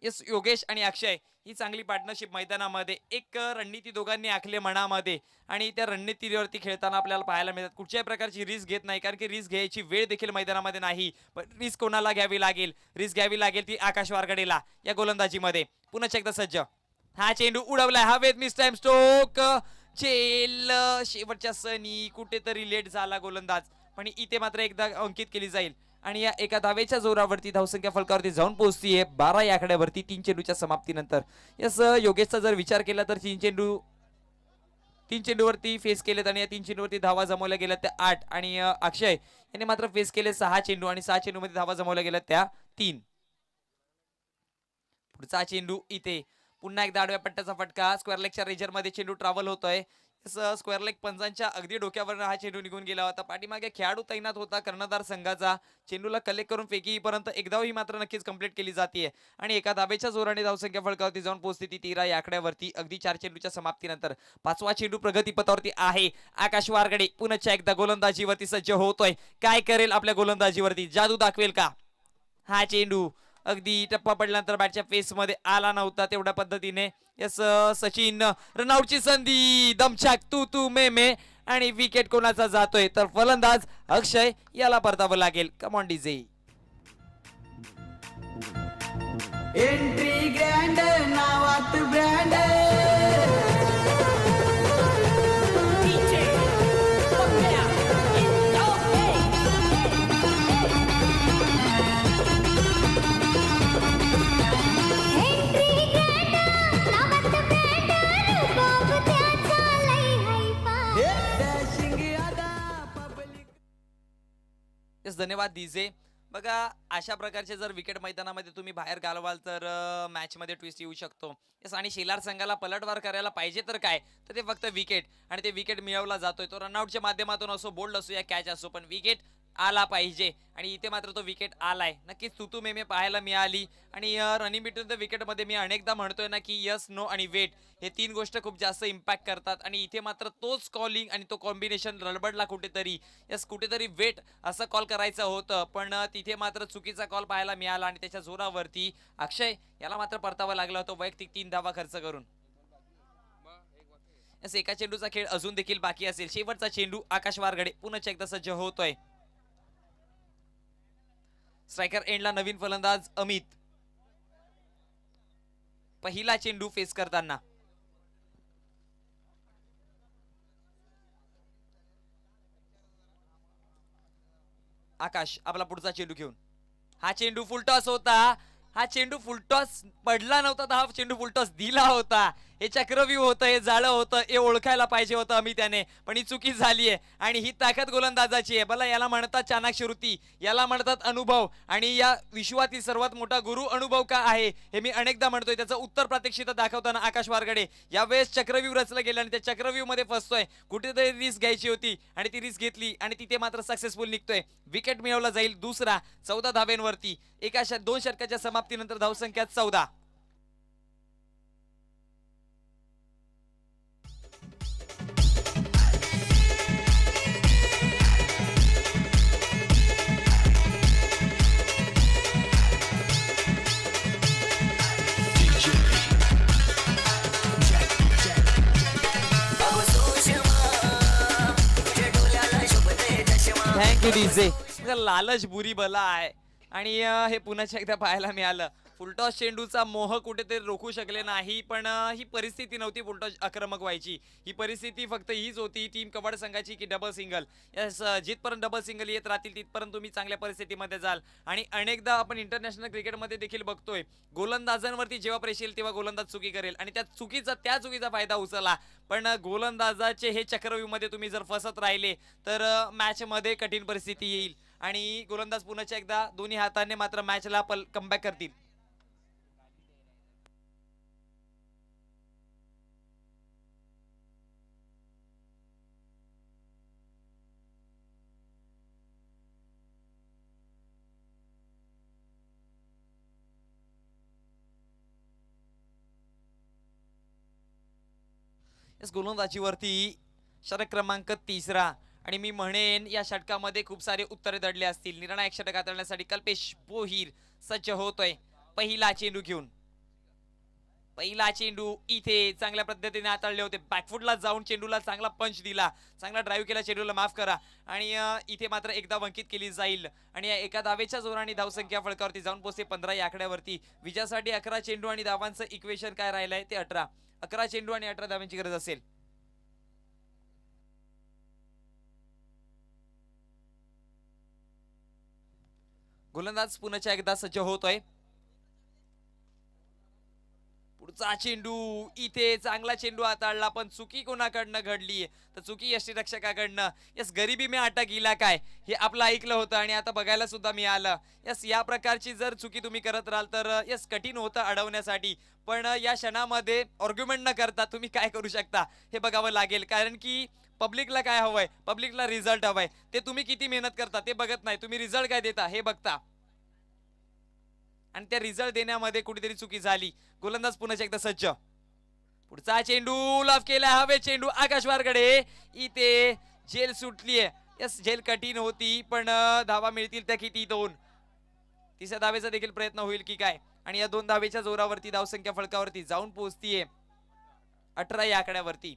यस, योगेश आणि अक्षय ही चांगली पार्टनरशिप मैदानामध्ये एक रणनीती दोघांनी आखली मनामध्ये आणि त्या रणनीतीवरती खेळताना आपल्याला पाहायला मिळतात. कुठच्याही प्रकारची रिस्क घेत नाही, कारण की रिस्क घ्यायची वेळ देखील मैदानामध्ये नाही. पण रिस्क कोणाला घ्यावी लागेल, रिस्क घ्यावी लागेल ती आकाश वारगडेला या गोलंदाजीमध्ये. पुन्हा एकदा सज्ज, हा चेंडू उडवलाय हवेत, मिस टाइम स्ट्रोक, चेल शेवटच्या सनी कुठेतरी लेट झाला गोलंदाज, पण इथे मात्र एकदा अंकित केली जाईल आणि या एका धावेच्या जोरावरती धावसंख्या फलकावरती जाऊन पोहोचतीये 12 या आकड्यावरती 3 चेंडूच्या समाप्तीनंतर. यस, योगेशचा जर विचार केला तर 3 चेंडूवरती फेस केलेत आणि या 3 चेंडूवरती धावा जमवल्या गेल्या त्या 8 आणि अक्षय याने मात्र फेस केले 6 चेंडू आणि 6 चेंडूमध्ये धावा जमवल्या गेल्या त्या 3. पुढचा चेंडू इथे पुन्हा एकदा आडव्या पट्ट्याचा फटका, स्क्वेअर लेगच्या रेजर मध्ये चेंडू ट्रॅव्हल होतोय. स्क्वेअर लेग पंचांच्या अगदी डोक्यावर हा चेंडू निघून गेला होता. पाठीमागे खेळाडू तैनात होता कर्णधार संघाचा. चेंडूला कलेक्ट करून फेकीपर्यंत एक धाव ही मात्र नक्कीच कंप्लीट केली जाते आणि एका धावेच्या जोराने धावसंख्या फळकावरती जाऊन पोहोचते ती 13 या आकड्यावरती अगदी 4 चेंडूच्या समाप्तीनंतर. 5वा चेंडू प्रगतीपथावरती आहे. आकाश वारगडे पुन्हा एकदा गोलंदाजीवरती सज्ज होतोय. काय करेल आपल्या गोलंदाजीवरती, जादू दाखवेल का? हा चेंडू अगदी टप्पा पडल्यानंतर बॅटच्या फेस मध्ये आला नव्हता तेवढ्या पद्धतीने. यस, सचिन रनआउटची संधी, दमछाक तू तू मे आणि विकेट कोणाचा जातोय तर फलंदाज अक्षय याला परतावं लागेल. कम ऑन डीजे. एंट्री ग्रँड नावात ब्रँड धन्यवाद डीजे. बघा अशा प्रकारचे जर विकेट मैदानामध्ये तुम्ही बाहेर घालवाल तर मॅच मध्ये ट्विस्ट येऊ शकतो. यस, आणि शेलार संघाला पलटवार करायला पाहिजे तर काय, तर ते फक्त विकेट आणि ते विकेट मिळवला जातोय तो रनआउटच्या माध्यमातून असो, बोल्ड असो या कॅच असो, पण विकेट आला पाहिजे आणि इथे मात्र तो विकेट आलाय. नक्कीच तुतू मेमे पाहायला मिळाली आणि रनिंग बिटवीन द विकेट मध्ये मी अनेकदा म्हणतोय ना की यस नो आणि वेट हे तीन गोष्ट खूप जास्त इम्पॅक्ट करतात आणि इथे मात्र तोच कॉलिंग आणि तो कॉम्बिनेशन रडबडला कुठेतरी. यस कुठेतरी वेट असं कॉल करायचं होतं पण तिथे मात्र चुकीचा कॉल पाहायला मिळाला आणि त्याच्या जोरावरती अक्षय याला मात्र परतावा लागला होता वैयक्तिक 3 धावा खर्च करून. यस एका चेंडूचा खेळ अजून देखील बाकी असेल. शेवटचा चेंडू आकाश वारगडे पुन्हा एकदा सज्ज होतोय. स्ट्रायकर एंडला नवीन फलंदाज अमित. पहिला चेंडू फेस करताना आकाश आपला पुढचा चेंडू घेऊन. हा चेंडू फुलटॉस होता. हा चेंडू फुलटॉस पडला नव्हता तर हा चेंडू फुलटॉस दिला होता. हे चक्रव्यूह होतं, हे जाळं होतं, हे ओळखायला पाहिजे होतं अमित त्याने पण ही चुकी झालीये आणि ही ताकद गोलंदाजाची आहे. मला याला म्हणतात चाणाक्ष वृत्ती, याला म्हणतात अनुभव आणि या विश्वातील सर्वात मोठा गुरु अनुभव का आहे हे मी अनेकदा म्हणतोय. त्याचं उत्तर प्रात्यक्षिक दाखवताना आकाश वारगडे यावेळेस चक्रव्यूह रचलं गेलं आणि त्या चक्रव्यूह मध्ये फसतोय. कुठेतरी रिस्क घ्यायची होती आणि ती रिस्क घेतली आणि तिथे मात्र सक्सेसफुल निघतोय. विकेट मिळवला जाईल दुसरा 14 धाब्यांवरती. एका 2 षटकाच्या समाप्तीनंतर धावसंख्या 14. Thank you DJ. लालच बुरी बला आहे आणि हे पुन्हा एकदा पाहायला मिळालं. फुलटॉस चेंडूचा मोह कुठेतरी रोखू शकले नाही पण ही परिस्थिती नव्हती फुलटॉस आक्रमक व्हायची. ही परिस्थिती फक्त हीच होती टीम कबाड संघाची की डबल सिंगल. यस जिथपर्यंत डबल सिंगल येत राहतील तिथपर्यंत तुम्ही चांगल्या परिस्थितीमध्ये जाल आणि अनेकदा आपण इंटरनॅशनल क्रिकेटमध्ये देखील बघतोय गोलंदाजांवरती जेव्हा प्रेशर येईल तेव्हा गोलंदाज चुकी करेल आणि त्या चुकीचा फायदा उचलला. पण गोलंदाजाचे हे चक्रव्यूह मध्ये तुम्ही जर फसत राहिले तर मॅच मध्ये कठीण परिस्थिती येईल आणि गोलंदाज पुन्हा एकदा दोन्ही हाताने मात्र मॅचला कमबॅक करतील. गोलंदाजीवरती षटक क्रमांक 3 आणि मी म्हणेन या षटकामध्ये खूप सारे उत्तरे दडले असतील. निर्णायक षटक हाताळण्यासाठी कल्पेश पोहीर सज्ज होतोय पहिला चेंडू घेऊन. पहिला चेंडू इथे चांगल्या पद्धतीने हाताळले होते. बॅकफुटला जाऊन चेंडूला चांगला पंच दिला, चांगला ड्राईव्ह केला चेंडूला, माफ करा आणि इथे मात्र एकदा वंकित केली जाईल आणि या एका धावेच्या जोराने धावसंख्या फळकावरती जाऊन पोहोचते 15 या आकड्यावरती. विजयासाठी 11 चेंडू आणि धावांचं इक्वेशन काय राहिलंय ते 18. 11 चेंडू आणि 18 धावांची गरज असेल. गोलंदाज पुन्हा एकदा सज्ज होतोय. पुढचा चेंडू इथे चांगला चेंडू हाताळला पण चुकी कोणाकडनं घडली तर चुकी यष्टीरक्षकाकडनं. यस गरिबी में आटा गिला काय हे आपलं ऐकलं होतं आणि आता बघायला सुद्धा मिळालं. यस या प्रकारची जर चुकी तुम्ही करत राहाल तर यस कठीण होतं अडवण्यासाठी पण या क्षणामध्ये आर्ग्युमेंट न करता तुम्ही काय करू शकता हे बघावं लागेल कारण की पब्लिकला काय हवंय, पब्लिकला रिझल्ट हवाय. ते तुम्ही किती मेहनत करता ते बघत नाही, तुम्ही रिझल्ट काय देता हे बघता आणि त्या रिझल्ट देण्यामध्ये कुठेतरी चुकी झाली. गोलंदाज पुन्हा एकदा सज्ज. पुढचा चेंडू लॉफ केला हवे चेंडू आकाश वारगडे. इथे झेल सुटलीये. यस झेल कठीण होती पण धावा मिळतील त्या किती 2. तिसऱ्या धावेचा देखील प्रयत्न होईल की काय आणि या 2 धावेच्या जोरावरती धावसंख्या फळकावरती जाऊन पोहोचतीये 18 या आकड्यावरती.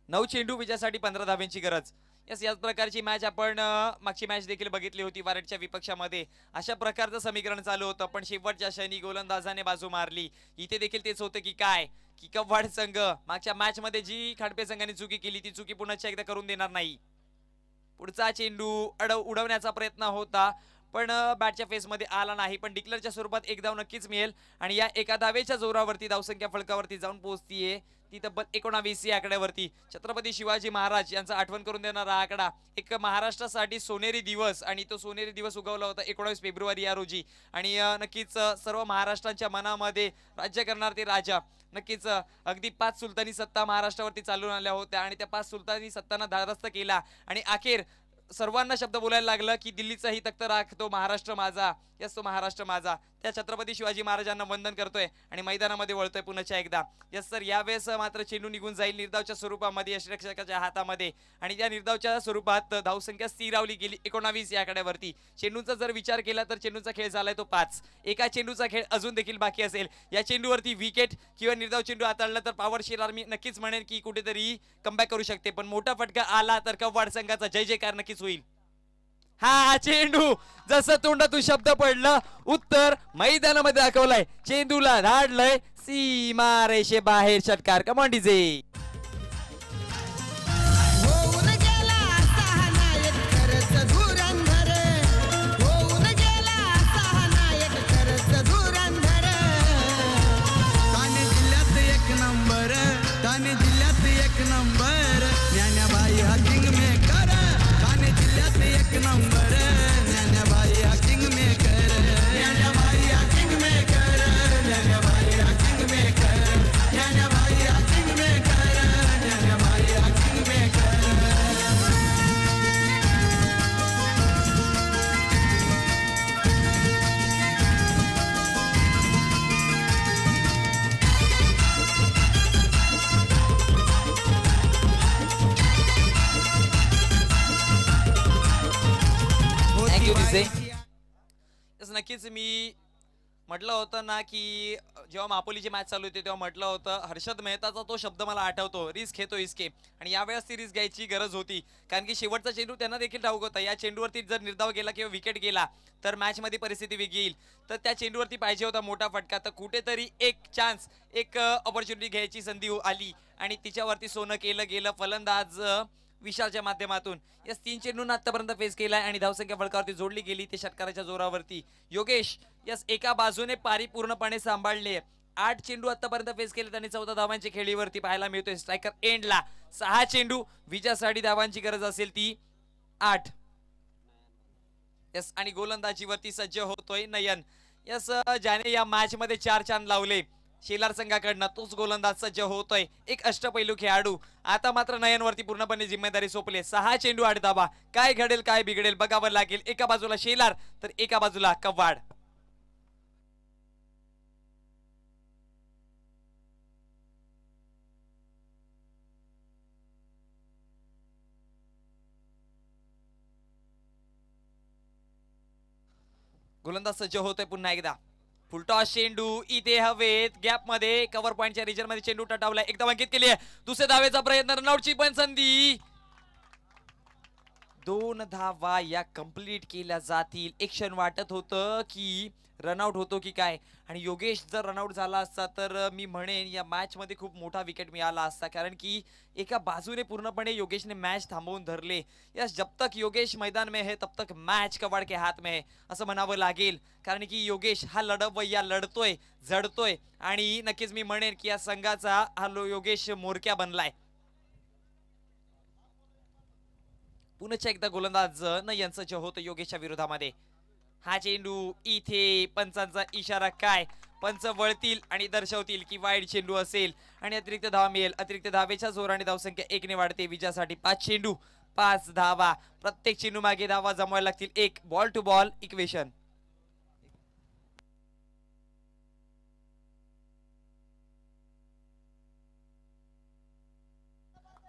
नऊ चेंडू विजयासाठी 15 धाव्यांची गरज. यस याच प्रकारची मॅच आपण मागची मॅच देखील बघितली होती वारडच्या विपक्षामध्ये. अशा प्रकारचं समीकरण चालू होतं पण शेवटच्या क्षणी गोलंदाजाने बाजू मारली. इथे देखील तेच होतं की काय की कव्वाड संघ मागच्या मॅच मध्ये जी खाडपे संघाने चुकी केली ती चुकी पुन्हा एकदा करून देणार नाही. पुढचा चेंडू उडवण्याचा प्रयत्न होता पण बॅटच्या फेस मध्ये आला नाही पण डिक्लेअरच्या स्वरूपात एक धाव नक्कीच मिळेल आणि या एका धावेच्या जोरावरती धावसंख्या फळकावरती जाऊन पोहोचतीये ती तब्बल 19 या आकड्यावरती. छत्रपती शिवाजी महाराज यांचा आठवण करून देणारा आकडा. एक महाराष्ट्रासाठी सोनेरी दिवस आणि तो सोनेरी दिवस उगवला होता 19 फेब्रुवारी या रोजी. आणि नक्कीच सर्व महाराष्ट्रांच्या मनामध्ये राज्य करणार ते राजा. नक्कीच अगदी 5 सुलतानी सत्ता महाराष्ट्रावरती चालून आल्या होत्या आणि त्या 5 सुलतानी सत्तांना धारदस्त केला आणि अखेर सर्वांना शब्द बोलायला लागला की दिल्लीचाही तख्त राखतो महाराष्ट्र माझा. यस, तो महाराष्ट्र माझा. त्या छत्रपती शिवाजी महाराजांना वंदन करतोय आणि मैदानामध्ये वळतोय पुन्हा एकदा. यस सर, यावेळेस मात्र चेंडू निघून जाईल निर्धावच्या स्वरूपामध्ये यष्टिरक्षकाच्या हातामध्ये आणि त्या निर्धावच्या स्वरूपात धावसंख्या स्थिरावली गेली 19 या आकड्यावरती. चेंडूचा जर विचार केला तर चेंडूचा खेळ झालाय तो 5. एका चेंडूचा खेळ अजून देखील बाकी असेल. या चेंडूवरती विकेट किंवा निर्धाव चेंडू हाताळला तर पॉवरशील आर्मी नक्कीच म्हणेन की कुठेतरी कमबॅक करू शकते, पण मोठा फटका आला तर कव्वाड संघाचा जय जयकार नक्कीच होईल. हा चेंडू जसं तोंडातून शब्द पडलं उत्तर मैदानामध्ये दाखवलाय. चेंडूला धाडलंय सीमा रेषे बाहेर. षटकार. Come on DJ. होऊन गेला असा नायक खरंच धुरंधर, होऊन गेला असा नायक खरंच धुरंधर. ठाणे जिल्ह्यात एक नंबर, ठाणे जिल्ह्यात एक नंबर, ज्ञानाबाई हा किंग मेकर. ठाणे जिल्ह्यात एक नंबर, ज्ञानाबाई हा किंग मेकर, ज्ञानाबाई हा किंग मेकर, ज्ञानाबाई हा किंग मेकर, ज्ञानाबाई हा किंग मेकर, ज्ञानाबाई हा king maker. Thank you DJ. Yes, नक्कीच मी म्हटलं होतं ना की जेव्हा मापोलीची मॅच चालू होती तेव्हा म्हटलं होतं हर्षद मेहताचा तो शब्द मला आठवतो, रिस्क घेतो इसके. आणि यावेळेस ती रिस्क घ्यायची गरज होती कारण की शेवटचा चेंडू त्यांना देखील ठाऊक होता या चेंडूवरती जर निर्धाव गेला किंवा विकेट गेला तर मॅच मध्ये परिस्थिती वेगळी येईल. तर त्या चेंडूवरती पाहिजे होता मोठा फटका. तर कुठेतरी एक चान्स, एक ऑपॉर्च्युनिटी घ्यायची संधी आली आणि तिच्यावरती सोनं केलं गेलं फलंदाज विशालच्या माध्यमातून. यस, 3 चेंडूंना आतापर्यंत फेस केलाय आणि धावसंख्या फलकावरती जोडली गेली ते षटकाराच्या जोरावरती. योगेश यस एका बाजूने पारी पूर्णपणे सांभाळले. 8 चेंडू आतापर्यंत फेस केले त्यांनी 14 धावांची खेळीवरती पाहायला मिळतोय. स्ट्रायकर एंडला 6 चेंडू विजयासाठी धावांची गरज असेल ती 8. यस, आणि गोलंदाजीवरती सज्ज होतोय नयन. यस, ज्याने या मॅच मध्ये 4 चांद लावले शेलार संघाकडनं तोच गोलंदाज सज्ज होतोय. एक अष्टपैलू खेळाडू. आता मात्र नयनवरती पूर्णपणे जिम्मेदारी सोपले. 6 चेंडू 8 धावा. काय घडेल काय बिघडेल बघावं लागेल. एका बाजूला शेलार तर एका बाजूला कव्वाड. गोलंदाज सज्ज होतोय पुन्हा एकदा. फुलटॉस चेंडू इथे हवेत गॅप मध्ये कव्हर पॉइंटच्या रिजन मध्ये चेंडू टटावलाय. एकदा अंकित केली आहे. दुसऱ्या धावेचा प्रयत्न. रनआउटची पण संधी. 2 धावा या कंप्लीट केल्या जातील. एक क्षण वाटत होतं की रनआउट होतो की काय आणि योगेश जर रनआउट झाला असता तर मी म्हणेन या मॅच मध्ये खूप मोठा विकेट मिळाला असता कारण की एका बाजूने पूर्णपणे योगेशने मॅच थांबवून धरले. यस, जब तक योगेश मैदान में है तब तक मॅच कव्वाड के हाथ में है असं म्हणावं लागेल कारण की योगेश हा लढवय्या लढतोय झडतोय आणि नक्कीच मी म्हणेन की या संघाचा हा योगेश मोरक्या बनलाय. पुन्हा एकदा गोलंदाज नयन सज्ज होतो योगेशच्या विरोधामध्ये. हा चेंडू इथे पंचांचा इशारा काय. पंच वळतील आणि दर्शवतील की वाईड चेंडू असेल आणि अतिरिक्त धावा मिळेल. अतिरिक्त धावेच्या जोराने धावसंख्या 1 ने वाढते. विजयासाठी 5 चेंडू 5 धावा. प्रत्येक चेंडू मागे धावा जमवायला लागतील. एक ball to ball equation.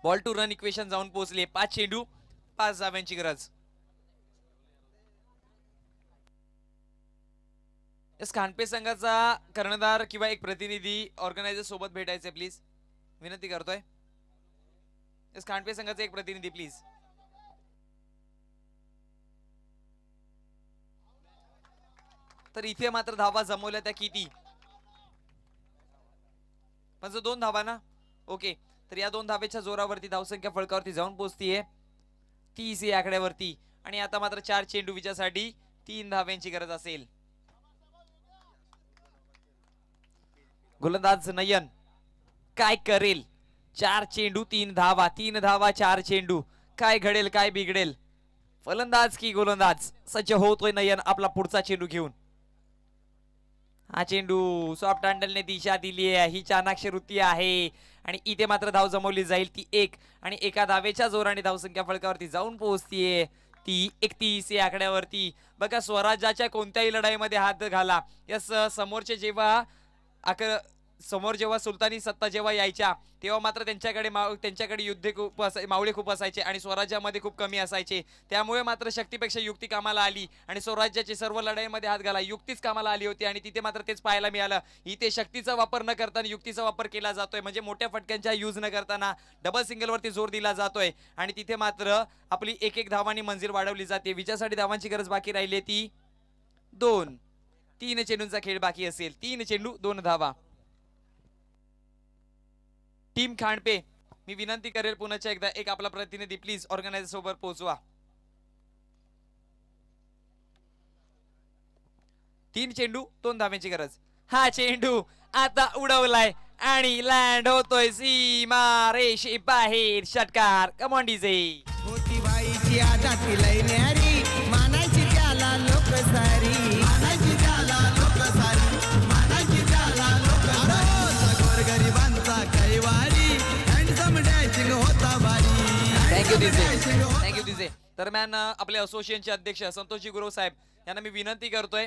Ball to run equation जाऊन पोहोचले. 5 चेंडू 5 धाव्यांची गरज. इस खानपे संघाचा कर्णधार किंवा एक प्रतिनिधी ऑर्गनायझर सोबत भेटायचे प्लीज. विनंती करतोय. इस खानपे संघाचा एक प्रतिनिधी प्लीज. तर इथे मात्र धावा जमवल्या त्या किती. 2 धावा ना. ओके, तर या 2 धावेच्या जोरावरती धावसंख्या फळकावरती जाऊन पोहोचतीये 30 या आकड्यावरती आणि आता मात्र 4 चेंडू विजयासाठी 3 धाव्यांची गरज असेल. गोलंदाज नयन काय करेल 4 चेंडू 3 धावा, 3 धावा 4 चेंडू. काय घडेल काय बिघडेल, फलंदाज की गोलंदाज सज्ज होतोय नयन आपला पुढचा चेंडू घेऊन. हा चेंडू सॉफ्ट हँडलने दिशा दिली आहे, ही चाणाक्ष वृत्ती आहे आणि इथे मात्र धाव जमवली जाईल ती 1 आणि एका धावेच्या जोराने धावसंख्या फलकावरती जाऊन पोहोचतीये ती 31 या आकड्यावरती. बघा स्वराज्याच्या कोणत्याही लढाईमध्ये हात घाला, यस समोरचे समोर जेव्हा सुलतानी सत्ता जेव्हा यायच्या तेव्हा मात्र त्यांच्याकडे युद्ध खूप मावळे खूप असायचे आणि स्वराज्यामध्ये खूप कमी असायचे. त्यामुळे मात्र शक्तीपेक्षा युक्ती कामाला आली आणि स्वराज्याची सर्व लढाईमध्ये हात घाला युक्तीच कामाला आली होती आणि तिथे मात्र तेच पाहायला मिळालं. इथे शक्तीचा वापर न करताना युक्तीचा वापर केला जातोय, म्हणजे मोठ्या फटक्यांच्या यूज न करताना डबल सिंगल वरती जोर दिला जातोय आणि तिथे मात्र आपली एक एक धावांनी मंजिल वाढवली जाते. विजयासाठी धावांची गरज बाकी राहिली ती 2. 3 चेंडूंचा खेळ बाकी असेल, 3 चेंडू 2 धावा. टीम खांडपे, मी विनंती करेल पुन्हा एकदा एक आपला प्रतिनिधी प्लीज ऑर्गनायझर सोबत पोहोचवा. 3 चेंडू 2 धाव्यांची गरज. हा चेंडू आता उडवलाय आणि लँड होतोय सीमा रेषे बाहेर. षटकार, कम ऑन डीजे. होती बाईची आजाती लय न्यारी, मानायची त्याला लोक सारी, मानायची त्याला लोक सारी, मानायची त्याला लोक सारी. गोरगरिबांचा कैवारी, हँडसम डॅशिंग होता भारी. थँक्यू दिसे, थँक्यू दिसे. दरम्यान आपले असोसिएशनचे अध्यक्ष संतोषजी गुरव साहेब यांना मी विनंती करतोय